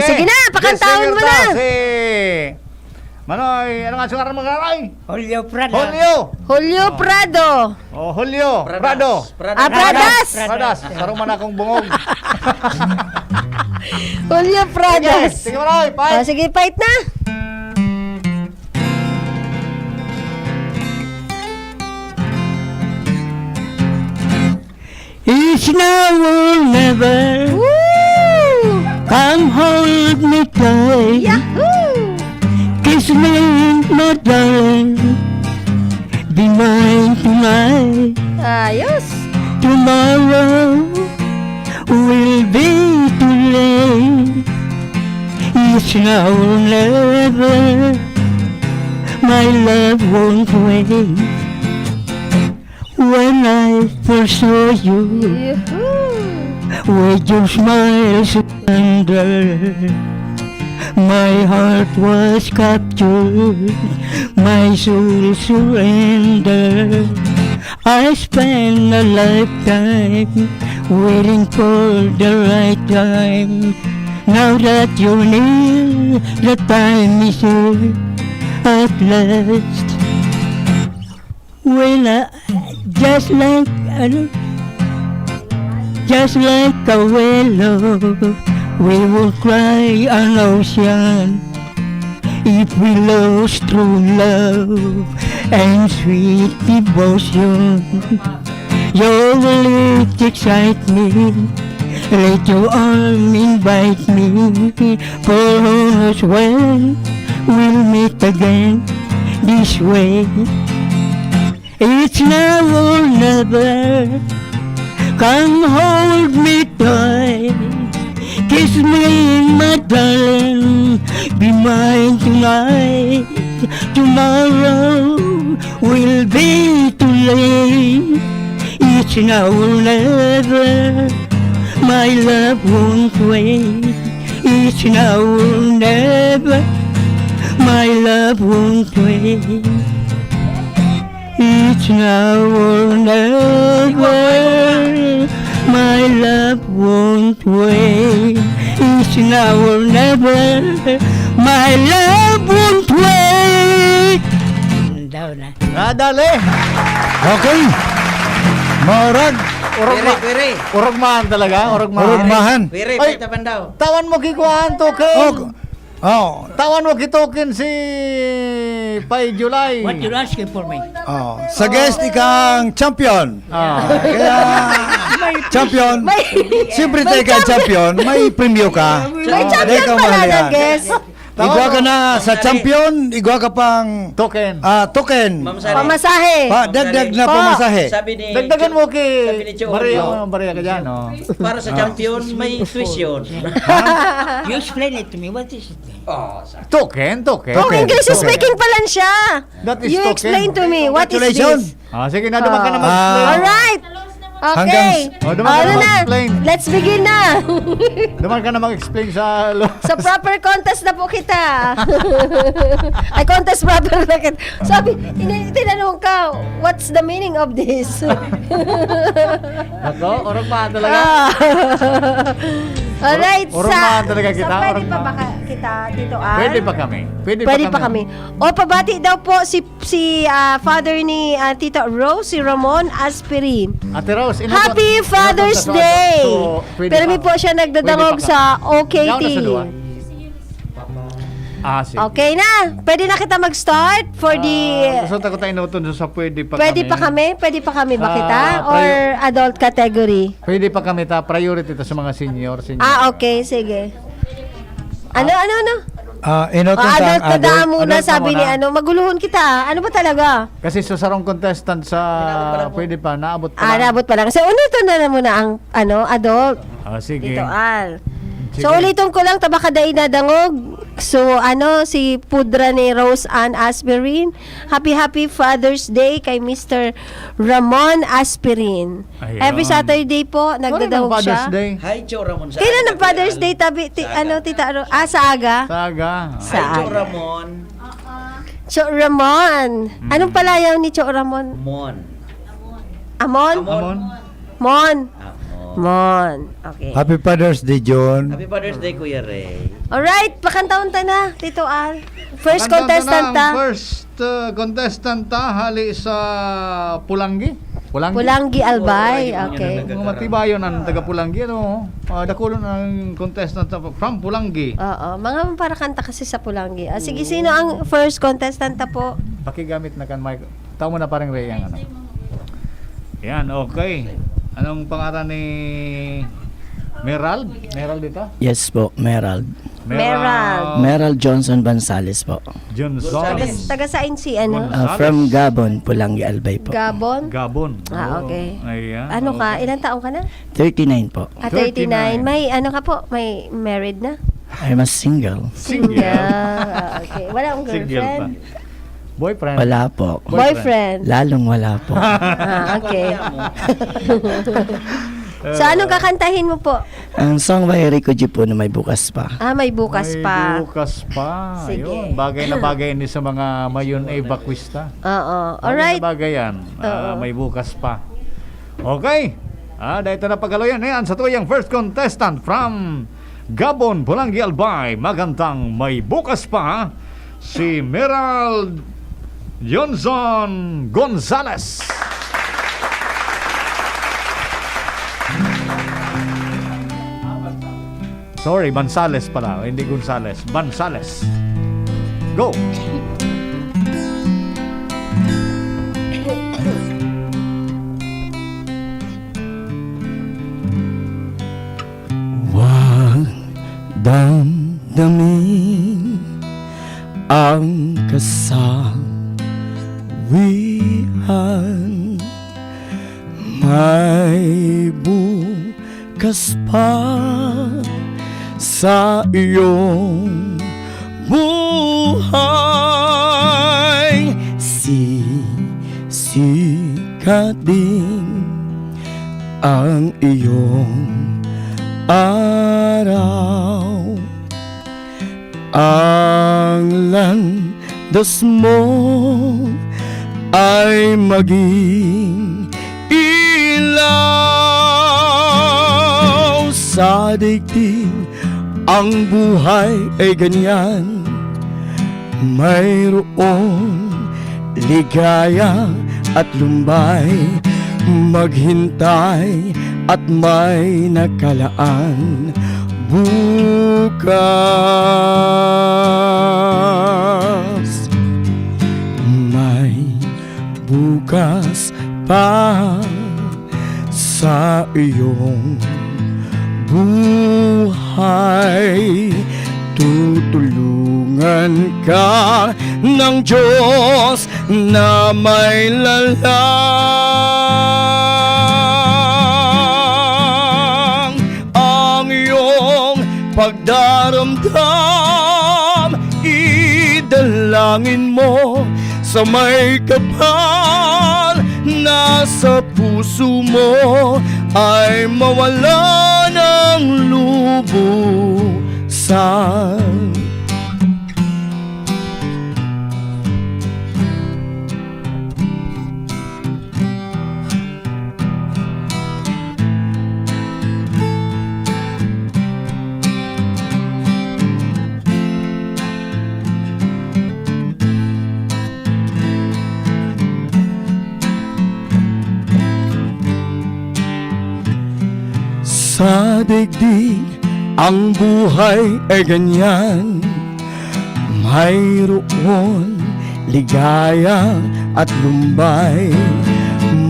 Sige na, pakantaon mo na. Manoy, ano nga sungaran mo Manoy? Julio Pradas. Julio Prado. Julio Prado. Pradas. Pradas. Sarong man akong bungog. Julio Pradas. Sige Manoy, Pai. Sige, fight na. It's now or never. Woo! Come hold me tight. Yahoo! Kiss me, my darling. Be mine tonight. Ayos. Tomorrow will be too late. It's now or never. My love won't wait. When I first saw you, Yahoo! with your smile so tender, My heart was captured, my soul surrendered. I spent a lifetime waiting for the right time. Now that you're near, the time is here at last. When just like a willow, we will cry an ocean if we lost true love and sweet devotion. Your lips excite me, let your arm invite me, for who knows when we'll meet again this way. It's now or never, come hold me tight, kiss me my darling, be mine tonight. Tomorrow will be too late. It's now or never, my love won't wait. It's now or never, my love won't wait. It's now or never, my love won't wait. It's now or never, my love won't wait. Daw na. Dali. Okay. Maurag. Urugmahan talaga, Urugmahan. Pere, Ay. pita pandaw. Tawan mo kikuhaan token. Oh. Tawan mo kitoken si Pai July. What you asking for me? Oh. Sa guest ikang champion. Kaya champion. Siyempre tayo kang champion, may premyo ka. May champion pala ng guest. Igwa ka na sa champion, igwa ka pang Token. token. Pamasahe. Dagdag na Pa. pamasahe. Sabi ni Dagdagan mo sabi ni kay Cho Maria, Orlo, Maria ka dyan, no? para sa champion may tuition. You explain it to me. What is it? Token. Oh, English speaking pala siya. That is You token. explain to me, what is Congratulations. this? Sige na, duman ka na mag-explain. Alright. Okay. Duman ka na Ano na? mag-explain. Let's begin na. Duman ka na mag-explain sa... Sa proper contest na po kita. Ay, contest proper na kita. Sabi, tinanong ka, what's the meaning of this? Ako, urugmahan talaga. Alright, Urugmahan talaga kita, pwede pa ba urugmahan. kita, Tito Al? Pwede pa kami. Pwede pa kami. O, pabati daw po si father ni Tito Rose, si Ramon Aspirin. Ate Rose, Happy Father's Day! Pero may po siya nagdadangog Pwede pa sa OKT. Sige. Okay na. Pwede na kita mag-start for the... Gusto ko tayo inutun sa pwede pa Pwede kami. pa kami? Pwede pa kami ba kita? Ah, Or adult category? Pwede pa kami priority to sa mga senior. Okay. Sige. Ano? Inutun sa Adult na daan muna, adult sabi na ni muna. Maguluhon kita. Ano ba talaga? Kasi sa sarong contestant sa pwede pa, naabot pa. Nabot pa lang. So, ulitin na muna ang adult. Sige. Dito, Al. Sige. So, ulitin ko lang, tabakaday na dangog. So, si Pudra ni Rose Ann Aspirin. Happy Father's Day kay Mr. Ramon Aspirin. Ayun. Every Saturday po, nagdadangog Father's siya. Day? Hi, Cho Ramon. Sa Kailan aga, ang Father's Kuya Day, Tita sa aga? Saga. Sa Hi, Cho aga. Ramon. Cho Ramon. Anong palayaw ni Cho Ramon? Mon. Amon? Amon. Mon. Mon. Mon. Okay. Happy Father's Day, John. Happy Father's Day, Kuya Ray. Alright, pakantawon ta na, Tito Al. First Maganda contestant na ta. ang First contestant hali sa Pulangi. Pulangi Albay. Okay. Mga matibayon ang taga Pulangi, dakulon ang contestant from Pulangi. Oo, mga para kanta kasi sa Pulangi. Sige, sino ang first contestant ta po? Pakigamit na kan mic. Tao mo na parang Ray ang ano. Yan, okay. Anong pangalan ni Merald? Merald dito? Yes po, Merald. Merald. Merald Johnson Bansales po. Johnson. Taga saan si ano? From Gabon, Pulangi Albay po. Gabon? Gabon. Okay. Ayan. Ano ka? Ilang taong ka na? 39 po. 39. May ano ka po? May married na? I'm a single. Single. Okay. Wala akong Single pa. girlfriend? Boyfriend. Wala po. Boyfriend? Lalong wala po. Okay. So, anong kakantahin mo po? Ang song by Rico G po na May Bukas Pa. May bukas May pa. bukas pa. Sige. Ayun, bagay na bagay ini sa mga mayon evacuista. Oo. Bagay Alright. na bagay yan. May bukas pa. Okay. Dahil na pagkaloyan yan sa tuyang first contestant from Gabon, Pulangi, Albay. Magandang may bukas pa. Si Meral Johnson Gonzales. Sorry, Bansales pala. Hindi Gonzales. Bansales. Go! Huwag damdamin ang kasawian. May bukas pa sa iyong buhay. Sikat din ang iyong araw. Ang landas mo ay maging ilaw sa daigdig. Ang buhay ay ganyan, mayroong ligaya at lumbay. Maghintay at may nakalaan bukas. May bukas pa sa iyong buhay. Tutulungan ka ng Diyos na may lalang. Ang iyong pagdaramdam, idalangin mo sa may kapal. Nasa puso mo ay mawala ng lubusan. Sa daigdig, ang buhay ay ganyan, mayroon ligaya at lumbay.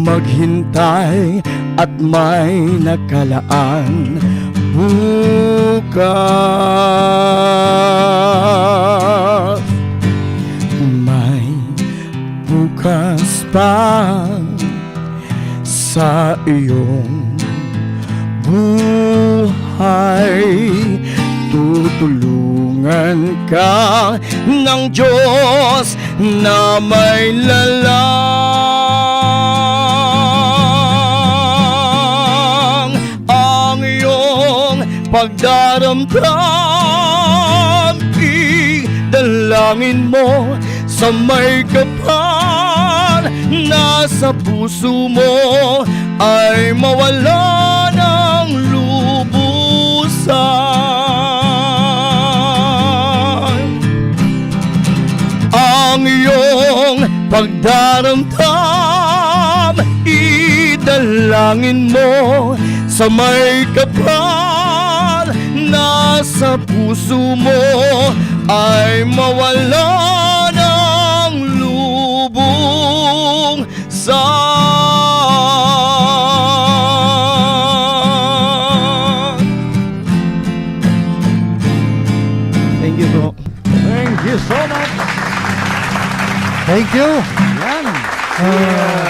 Maghintay at may nakalaan bukas. May bukas pa sa iyong buhay. Tutulungan ka ng Diyos na may lalang. Ang iyong pagdaramdam, idalangin mo sa may kapal. Nasa puso mo ay mawala ng lubusan. Ang iyong pagdaramdam, idalangin mo sa may kapal. Nasa puso mo ay mawala ng lubong sa Thank you po. Thank you so much. Thank you. Yan.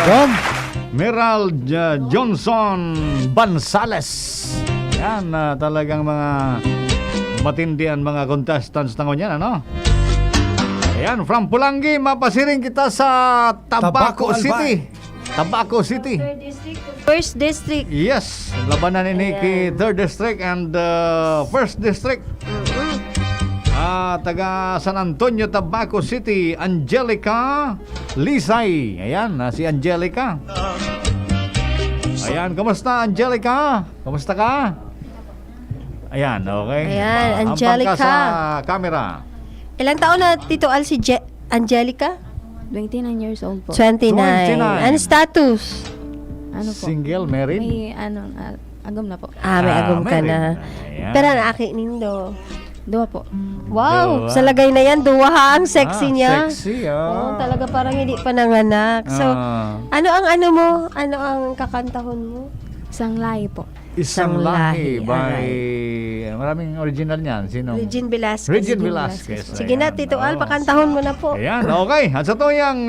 Dom. Meral Johnson Bansales. Yan, talagang mga matindihan mga contestants na ngunyan, ano? Ayan, from Pulangi, mapasiring kita sa Tabaco Tabaco, City. Tabaco City. First District. Yes, labanan ni Nikki, 3rd District and 1st District. Taga San Antonio, Tabaco City, Angelica Lisay. Ayan, si Angelica. Ayan, kamusta Angelica? Kamusta ka? Ayan, okay. Ayan, Hampang Angelica. ka sa camera. Ilang taon na Tito Al si Angelica? 29 years old po. 29. 29. Ano status? Ano po? Single, married? May agam na po. May agum ka married na. Ayan. Pero ang aki nindo. Dua po. Wow, Duwa. sa lagay na yan, duwa ha, ang sexy niya. Sexy, Oo, talaga parang hindi pa nanganak. So, ano ang ano mo? Ano ang kakantahon mo? Isang lahi po. Isang lahi by... alright. Maraming original niyan. Sino? Regine Velasquez. Regine Velasquez. Sige na, Ayan. Tito Al, Oo. pakantahon mo na po. Ayan, okay. At sa tuyang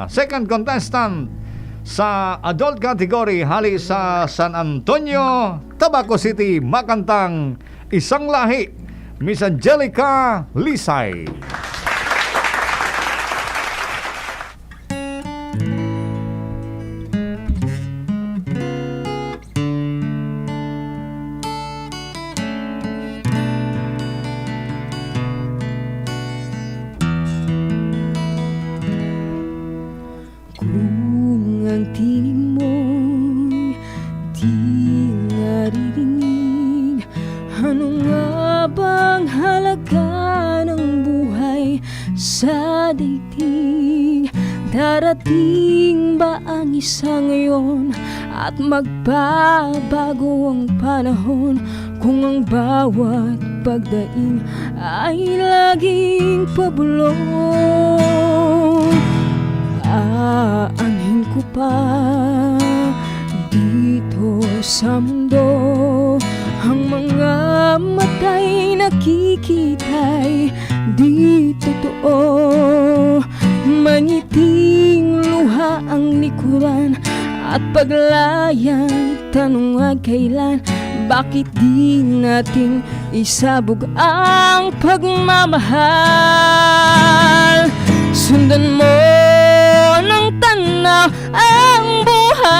second contestant sa adult category, hali sa San Antonio, Tabaco City, makantang Isang Lahi, Miss Angelica Lisay. Kung ang tinig mo'y di naririnig, ano nga bang halaga ng buhay sa daigdig? Darating ba ang isang ngayon at magbabago ang panahon kung ang bawat pagdaing ay laging pabulong? Aanhin ko pa dito sa mundo, ang mga mata'y nakikita'y di totoo. Mangiting luha ang likuran at paglayang tanong ay kailan, bakit di natin isabog ang pagmamahal? Sundan mo ng tanaw ang buhay,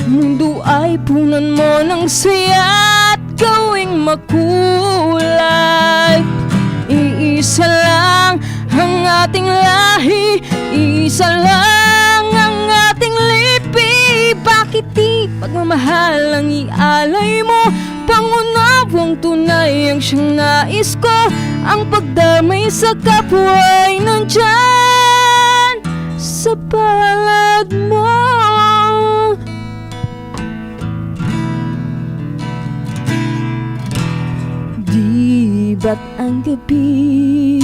mundo ay punan mo ng saya at gawing makulay. Iisa lang ang ating lahi, isa lang ang ating lipi. Bakit di pagmamahal ang ialay mo? Pangunawang tunay ang siyang nais ko, ang pagdamay sa kapwa ay nandyan sa palad mo. Di ba't ang gabi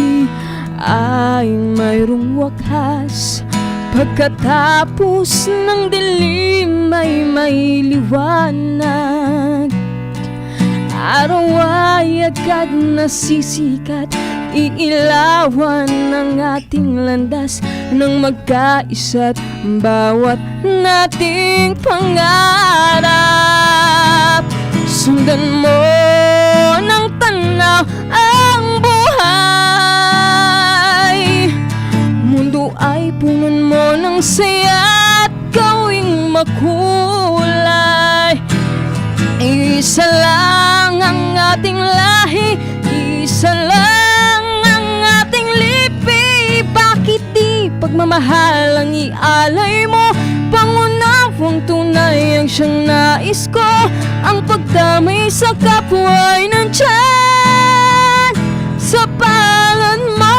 ay mayroong wakas? Pagkatapos ng dilim ay may liwanag. Araw ay agad nasisikat, iilawan ng ating landas ng magkaisa't bawat nating pangarap. Sundan mo ng tanaw ang buhay, mundo ay punan mo ng saya at gawing makulay. Isa lang ang ating lahi, isa lang ang ating lipi. Bakit di pagmamahal ang ialay mo? Pangunawang tunay ang siyang nais ko, ang pagdamay sa kapwa ay nandyan sa palad mo.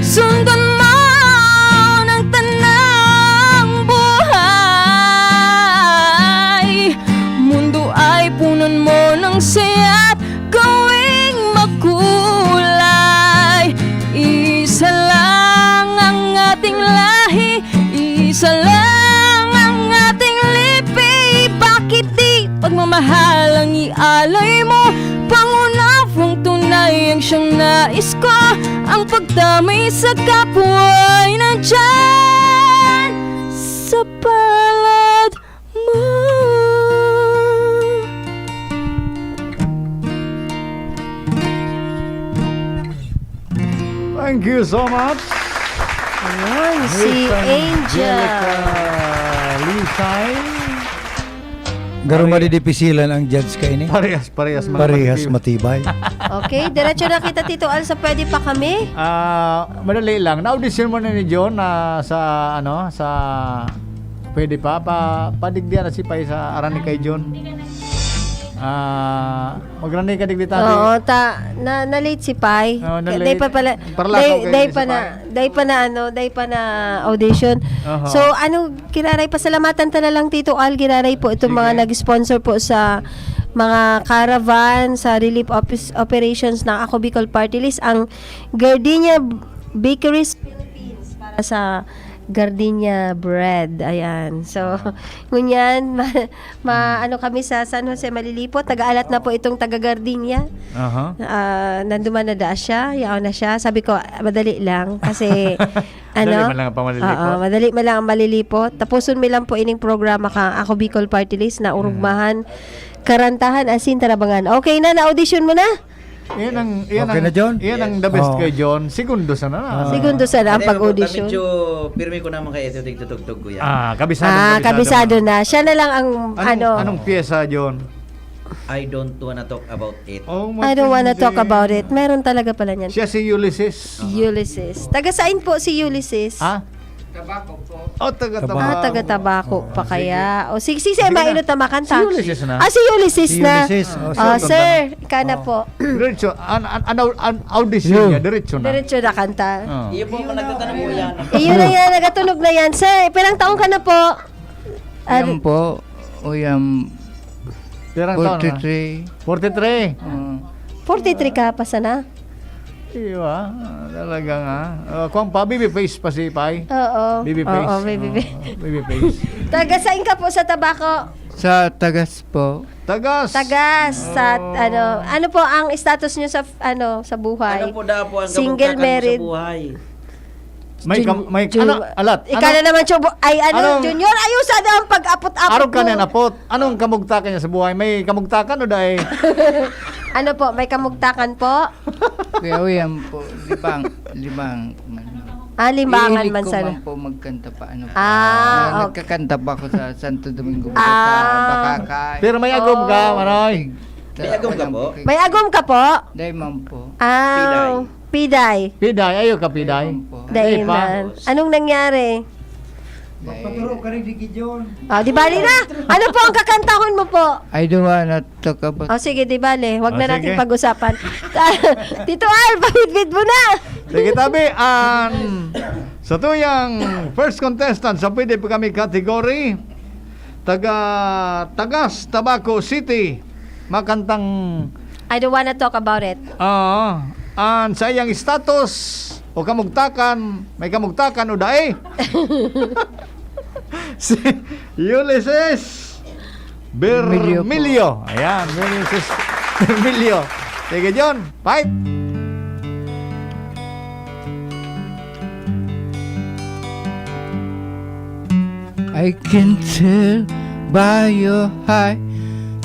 Sundan mo ng tanang buhay, mundo ay punan mo ng saya at gawing makulay. Isa lang ang ating lahi, isa lang ang ating lipi. Bakit di pagmamahal ang ialay mo? Pangunawang tunay ang siyang nais ko, ang pagdamay sa kapwa ay nandyan sa palad mo. Thank you so much. Ayun, si Angel. Lisay. Garo madidipisilan ang judge ka ini. Parehas Parehas matibay. Okay, diretso na kita, Tito Al, sa pwede pa kami. Madali lang. Na-audition mo na ni John sa pwede padigdihan na si Pai sa arani kay John. Magrani ka digdi tadi. Oo, na-late si Pai. Day pa pala. Day pa na audition. So, kiraray pasalamatan ta na lang, Tito Al, kiraray po itong mga nag-sponsor po sa mga caravan, sa relief operations ng Ako Bicol Party List, ang Gardenia Bakeries Philippines para sa Gardenia bread. Ayan. So, ngunyan, kami sa San Jose Malilipo. Taga-alat na po itong taga-Gardenia. Nanduman na siya. Yaon na siya. Sabi ko, madali lang. Kasi, Madali man lang ang pamalilipo. Madali man lang ang malilipo. Tapusun mi lang po ining programa ka Ako Bicol Party List na urugmahan, karantahan, asin, tarabangan. Okay na, na-audition mo na? Iyan Okay na, John? Iyan ang the best kay John. Segundo sana na. Segundo sana ang pag-audition. Medyo pirmi ko naman kay ito tigtutugtog ko yan. Kabisado na. Siya na lang ang Anong pyesa, John? I don't wanna talk about it. I don't wanna talk about it. Meron talaga pala niyan. Siya si Ulysses. Ulysses. Taga saan po si Ulysses? Tabako po. Taga Tabako pa kaya. O sige, mailot na makanta. Si Ulysses na. Si Ulysses na. Sir, kana po. Diretso, audition niya, diretso na. Diretso na kanta. Iyo po ako nagtatanong po yan. Iyon na yan, nagatunog na yan. Sir, pirang taong ka na po? Yan po. O yan, Pirang taon na? 43. 43. 43 ka pa sana? Iya, talaga nga. Kung pa, baby face pa si Pai. Oo. Baby face. Oo, baby face. Taga saan ka po sa Tabako? Sa Tagas po. Tagas. Sa ano po ang status niyo sa sa buhay? Ano po daw po ang Single, married, sa buhay? Alat. Ikaw na naman, Chobo. Junior, ayusa daw ang pag-apot-apot Araw ka na napot. Anong kamugtakan niya sa buhay? May kamugtakan o dahil? Ano po, may kamugtakan po? Kaya yan po, limang. Limangan man sana. Ihilig ko man po magkanta pa. Okay. Nagkakanta pa ako sa Santo Domingo. Sa Bakakay. Pero may agom ka, Manoy. May agom ka po? May agom ka po? Dayman po. Piday. Ayaw ka, Piday. Dayman. Anong nangyari? Magpaturo ka rin di John. Di bali na. Ano po ang kakantahon mo po? I don't wanna talk about. Sige, di bali. Huwag na natin sige. pag-usapan. Tito Al, pahit-bit mo na. Sige, tabi. Sa tuyang first contestant sa pwede pa kami category, Tagas, Tabaco City. Makantang I don't wanna talk about it. sa iyang status o kamugtakan, may kamugtakan o dae. Si Ulysses Bermilio. Ayan, Ulysses Bermilio. Sige, John, fight. I can tell by your eye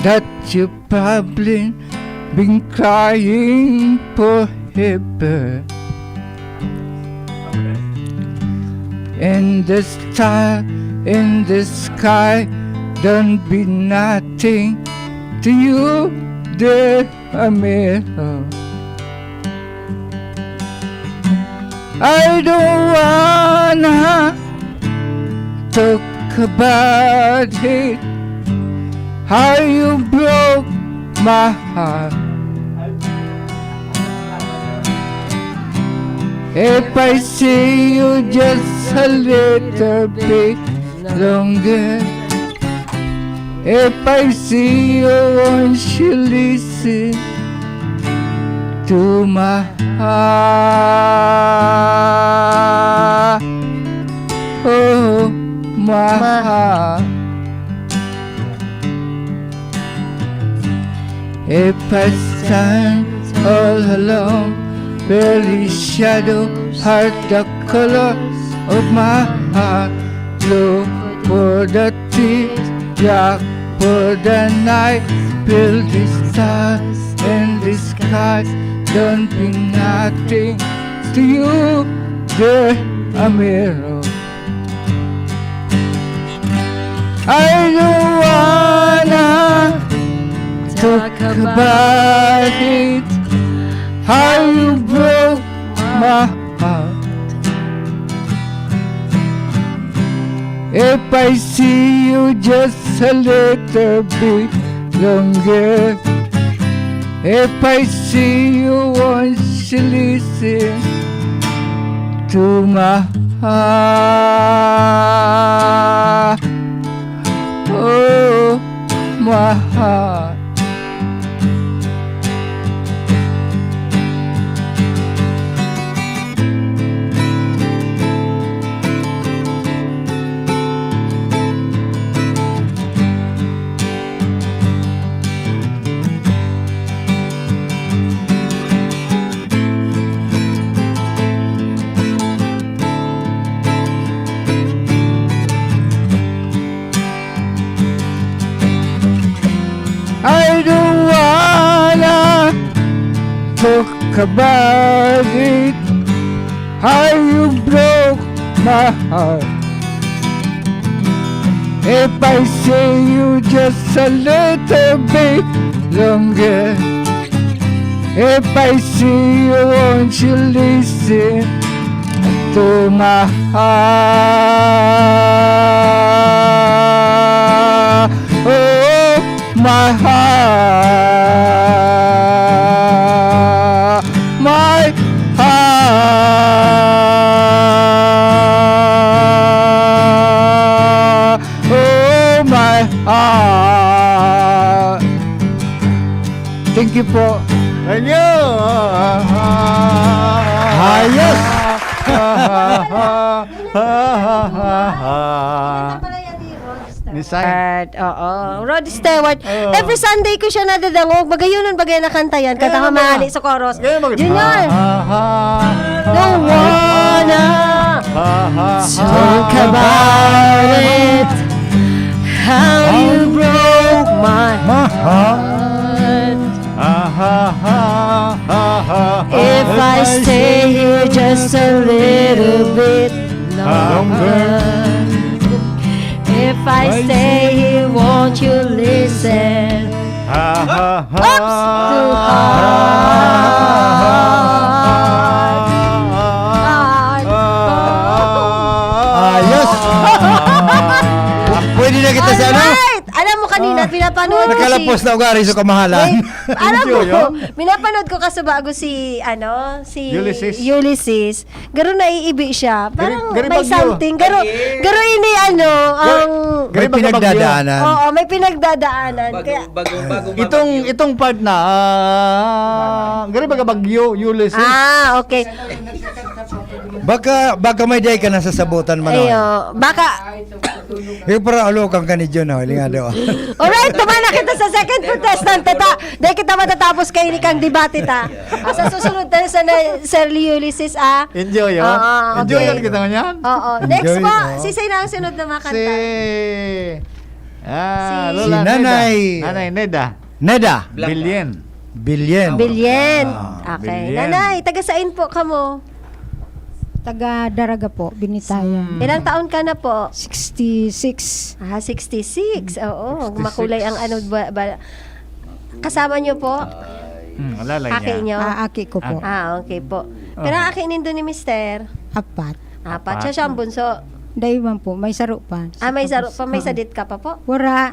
that you've probably been crying forever. And the star in the sky don't be nothing to you, dear Amiro. I don't wanna talk about it, how you broke my heart. If I see you just a little bit longer, if I see you, won't you listen to my heart? Oh, my heart. If I stand all alone, very shadow, heart the colors of my heart. Blue for the trees, black for the night. Feel the stars in the sky, don't be nothing to you, dear Amiro. I don't wanna talk about it, how you broke my heart. If I see you just a little bit longer, if I see you once you listen to my heart, oh, my heart. I don't wanna talk about it, how you broke my heart. If I say you just a little bit longer, if I see you, won't you listen to my heart? Oh, my heart, my heart, oh, my heart. Thank you po. Thank you. Ayos! Ni Sai. Oo. Rod Stewart. Every Sunday ko siya nadadangog. Bagayunan bagay na kanta yan. Kanta ka mahali sa chorus. Junior! Don't wanna talk about it, how you broke my heart. If I stay here just a little bit longer, if I stay here, won't you listen? Ups to Ayos! Pwede na kita sa ano? Alright! Alam mo kanina, pinapanood ko Nakalapos na ugari sa kamahalan. Alam mo, pinapanood ko kasi bago si Ulysses. Garo naiibi siya. Parang Gari may bagyo. something. Garo ini ang... May pinagdadaanan. Oo, may pinagdadaanan. Kaya, Itong part na, gari baga bagyo, Ulysses. okay. Baka may day ka nasasabutan man. Ayo, baka... Para alokang ka ni John. Linga daw. Alright, tumana kita sa second protestant, tata. Dahil kita matatapos kayo ni kang debate, ta. Sa susunod tayo sa Sir Ulysses, Enjoy yun. Oo, Enjoy okay. yun kita nga yan. Oo. Next Enjoy, po, oo. si Say na ang sunod na makanta. Lola Si Nanay. Nanay Neda. Neda. Bilyen. Bilyen. Bilyen. Okay. Bilyen. Nanay, taga-sain po ka mo? Taga Daraga po, Binitayan. Ilang taon ka na po? 66. 66. Oo. Makulay ang ano ba. Kasama niyo po? Alalay Aki niya. niyo? Aki ko po. Okay po. Pero ang aki nindo ni Mister? Apat. Apat. Siya siyang bunso. Daywan po, may saro pa. May saro pa, may sadit ka pa po? Wara.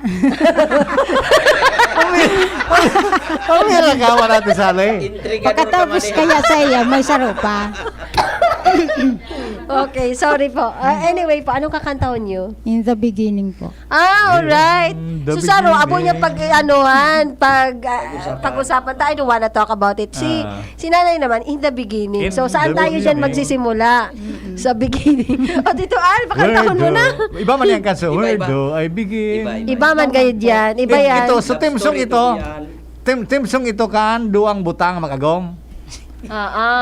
Ang meron ka wala natin sa alay. Pagkatapos kaya sa iya, may saro pa. Okay, sorry po. Anyway po, anong kakantahon niyo? In the beginning po. Alright. The So, Saro, abo beginning. niya pag-usapan tayo, I don't wanna talk about it. Si nanay naman, in the beginning. In So, saan the tayo dyan beginning. magsisimula? Sa beginning. O, Tito Al, pakantahon mo na. Iba man yan kanso. Where do I begin? Iba man kayo dyan. Iba yan. Ito, sa team song ito, team song ito kan, duang butang magagong.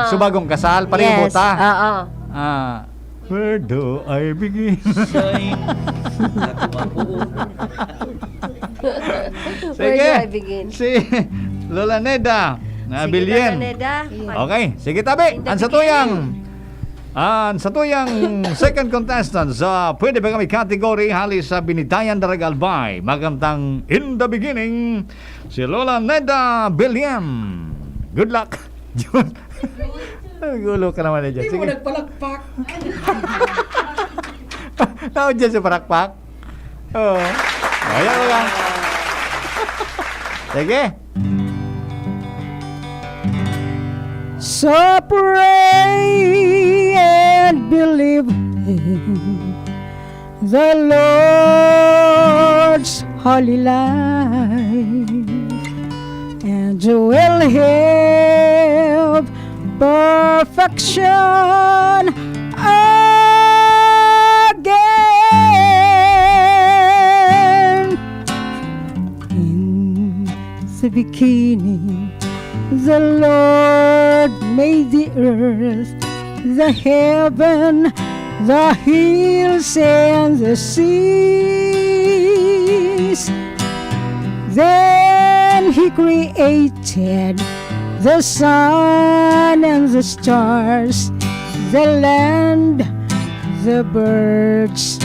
So bagong kasal, paring Yes. buta. Oo. Where do I begin? Where do I begin? Si Lola Neda. Na Sige, bilyen. Neda. Okay, sige tabi. Ang sa tuyang second contestant sa pwede ba kami category halis sa Binitayan Daragalbay. Magandang in the beginning si Lola Neda Billiam. Good luck. Jun. Gulo ka naman na dyan. Sige. Hindi mo nagpalakpak. Tao dyan sa palakpak. Oo. Ayan mo lang. Sige. So pray and believe in the Lord's holy life, and you will have perfection again. In the beginning, the Lord made the earth, the heaven, the hills, and the seas. Then He created the sun and the stars, the land, the birds,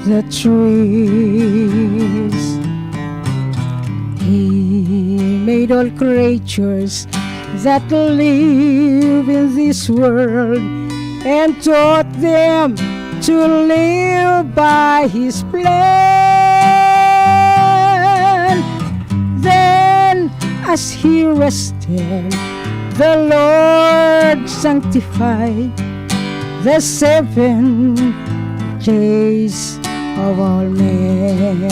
the trees. He made all creatures that live in this world and taught them to live by His plan. Then, as He rested, the Lord sanctified the 7 days of all men.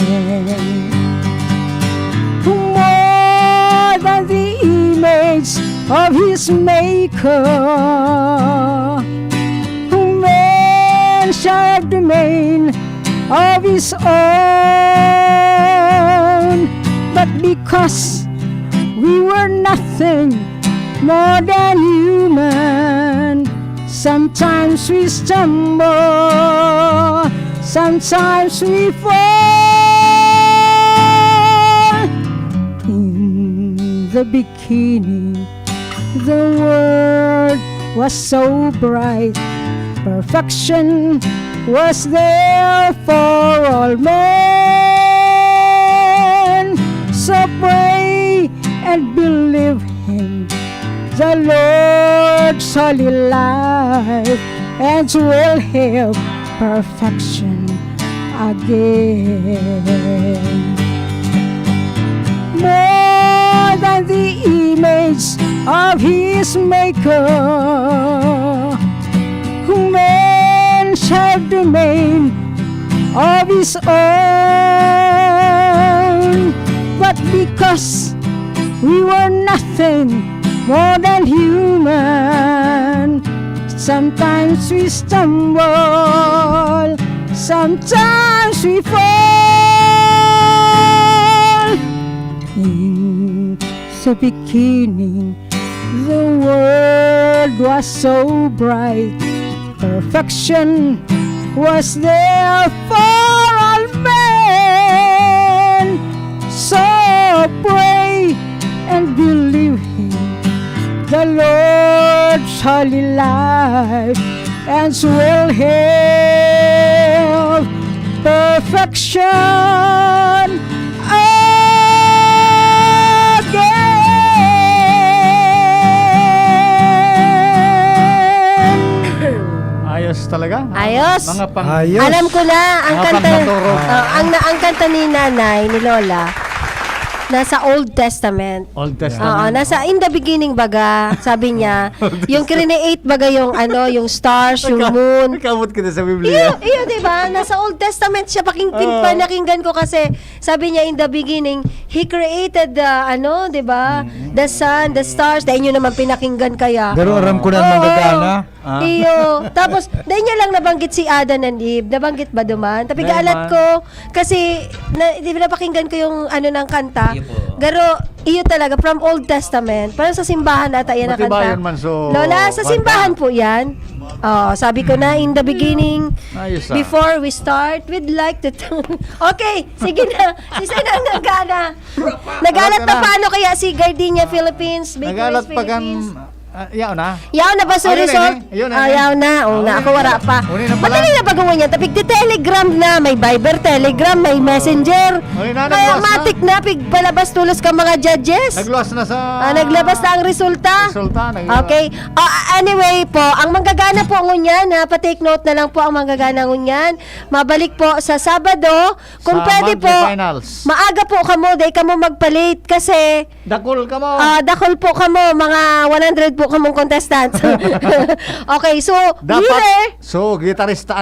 More than the image of His Maker, man shall have domain of his own. But because we were nothing more than human, sometimes we stumble, sometimes we fall. In the beginning, the Word was so bright, perfection was there for all men. So pray and believe Him, the Lord's holy life, and will have perfection again. More than the image of His Maker, who man shall have domain of his own. But because we were nothing more than human, sometimes we stumble, sometimes we fall. In the beginning, the world was so bright, perfection was there for all men. So pray and believe Him, the Lord's holy life, and will have perfection Ayos talaga. Ayos. Mga pang... Ayos. Alam ko na ang Mga kanta pangmaturog. ang kanta ni nanay ni Lola nasa Old Testament. Old Oo, Testament. nasa in the beginning baga, sabi niya, yung create baga yung yung stars, yung moon. Kamot kita sa Biblia. Iyo, di ba? Nasa Old Testament siya panakinggan ko kasi sabi niya in the beginning, He created the di ba? The sun, the stars. Dahil nyo naman pinakinggan kaya. Pero aram ko na Oo. magagana. Iyo. Tapos, dahil niya lang nabanggit si Adan and Eve. Nabanggit ba duman? Tapi Dahil kaalat ko, kasi, di ba napakinggan ko yung ng kanta. Iyo po. Garo, iyo talaga, from Old Testament. Parang sa simbahan ata yan na kanta. Matibayan man so... Lola, sa simbahan po yan. Oh, sabi ko na in the beginning, Ayos before we start, we'd like to... Okay, sige na. Si Sen ang nagana. Nagalat na paano kaya si Gardenia Philippines, Bakeries Nagalat pa kan... Philippines? Yaw na. Yaw na ba sa Ayun na, result? ayun na, ayun na. Yaw na. Oo nga, ako wala pa. Uli na pala. Madali na pagawa niya. Tapig di Telegram na. May Viber, Telegram, may Messenger. Uli na, Kaya nagluwas na. matik na. Pig palabas tulos ka mga judges. Nagluwas na sa... Naglabas na ang resulta. Okay. Anyway po, ang manggagana po ngunyan, pa-take note na lang po ang manggagana ngunyan. Mabalik po sa Sabado. Kung Sa pwede po, monthly finals. maaga po kamo, day kamo magpalit kasi Dakol ka mo. dakol po kamo, mga 100 po kamong contestants. Okay, so, Dapat, winner. so, gitarista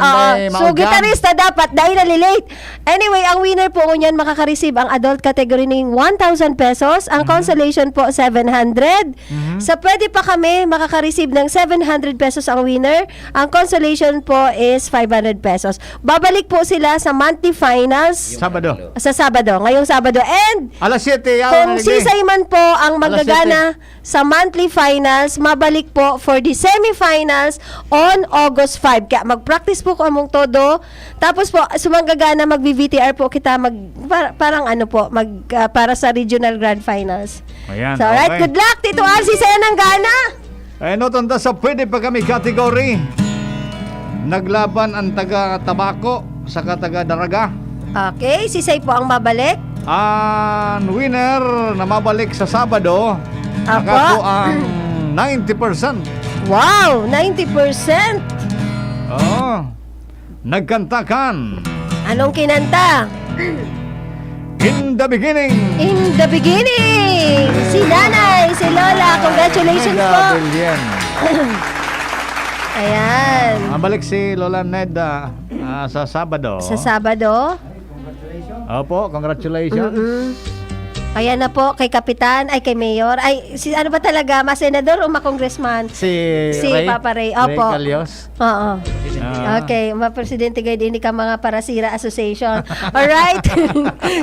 So, gitarista dapat dahil nalilate. Anyway, ang winner po ngunyan makaka-receive ang adult category ng 1,000 pesos. Ang consolation po, 700. Sa pwede pa kami, makaka-receive ng 700 pesos ang winner. Ang consolation po is 500 pesos. Babalik po sila sa monthly finals Sabado. sa Sabado, ngayong Sabado. And Alas 7, yaw kung na sisay man po ang magagana sa monthly finals, mabalik po for the semifinals on August 5. Kaya mag-practice po among todo. Tapos po, sumanggagana mag-VTR po kita parang ano po, para sa regional grand finals. Ayan, So, alright, okay. good luck, Tito Arsi, sa'yo ng gana. Eh, no, tanda sa pwede pa kami category. Naglaban ang taga-tabako sa taga-daraga. Okay, sisay po ang mabalik. Ang winner na mabalik sa Sabado, nakapo ang 90%. Wow, 90%. Oo. Nagkantakan. Anong kinanta? In the beginning. In the beginning, si Nanay, si Lola, congratulations po. Billion. Ayan. Mabalik si Lola Neda sa Sabado. Sa Sabado. Opo, congratulations. Ayan na po, kay Kapitan, ay kay Mayor. Ay, si ano ba talaga, ma-senador o ma-congressman? Si Si Papa Ray. Opo. Ray Calios. Oo. Okay, ma-presidente kayo din ka mga Parasira Association. Alright.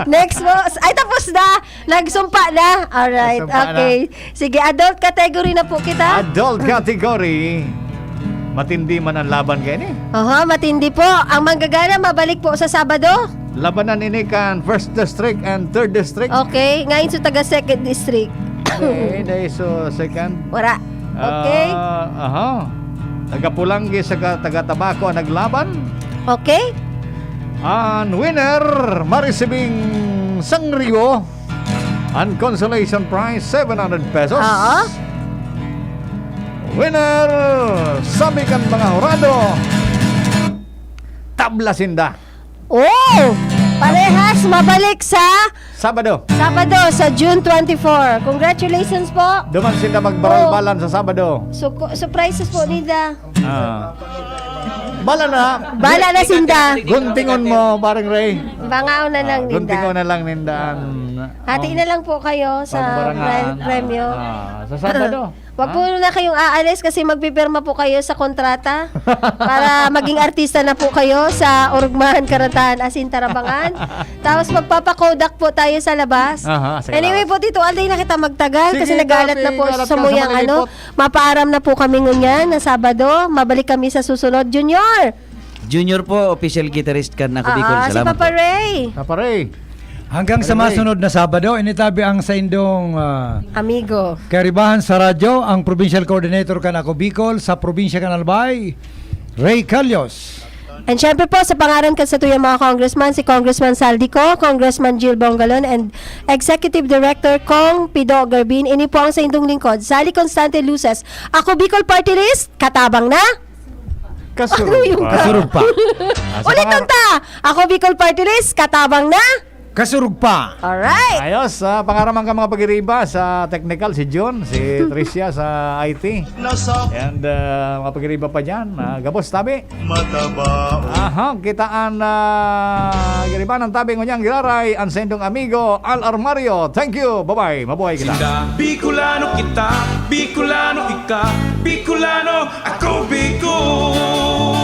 Next po. Ay, tapos na. Nagsumpa na. Alright. Nagsumpa Okay. Sige, adult category na po kita. Adult category. Matindi man ang laban kayo ni. Matindi po. Ang manggagana, mabalik po sa Sabado. Labanan ini kan First District and Third District. Okay. Ngayon sa taga Second District. Okay, dahil so second. Wala. Okay. Tagapulanggi sa taga-tabako ang naglaban. Okay. Ang winner, marisibing Sangrio. Ang consolation prize, 700 pesos. Winner, sabi kan mga hurado, tabla sinda. Oh! Parehas mabalik sa Sabado. sa June 24. Congratulations po. Duman sinda magbaral-balan sa Sabado. Surprises po nila. Bala na Sinda. Guntingon mo, parang Ray. Bangaw na lang Guntingon Ninda. na lang nindaan. Hati na lang po kayo sa Pagbarangaan. premyo. Sa Sabado. Wag po na kayong aalis kasi magpipirma po kayo sa kontrata para maging artista na po kayo sa Urugmahan, Karantahan, Asin, Tarabangan. Tapos magpapakodak po tayo sa labas. Sa Anyway po, Tito Alday na kita magtagal kasi Sige, nagalat na po galat sa ka muyang sa malilipot. Mapaaram na po kami ngunyan na Sabado. Mabalik kami sa susunod. Junior! Junior po, official guitarist kan ako Bicol. Si Salamat Papa po. Ray. Papa Ray. Hanggang sa masunod na Sabado, initabi ang sa indong Amigo. karibahan sa radyo, ang Provincial Coordinator kan ako Bicol sa Probinsya kan Albay, Ray Calios. And syempre po, sa pangalan ka sa tuyang mga congressman, si Congressman Saldico, Congressman Jill Bongalon, and Executive Director Kong Pido Garbin. Ini po ang sa indong lingkod, Sally Constante Luces. Ako Bicol Party List, katabang na. Kasurug pa. Ulit ta! Ako Bicol Party List, katabang na. Kasurug pa. Alright. Ayos, pangaraman ka mga pag-iriba sa technical, si John, si Tricia sa IT. And mga pag-iriba pa dyan, gabos tabi. Mataba. Kitaan giriba ng tabi ngunyang gilaray, ang sendong amigo, Al Armario. Thank you, bye-bye, mabuhay kita. Sinda Bicolano kita, Bicolano ika, Bicolano ako Bicol.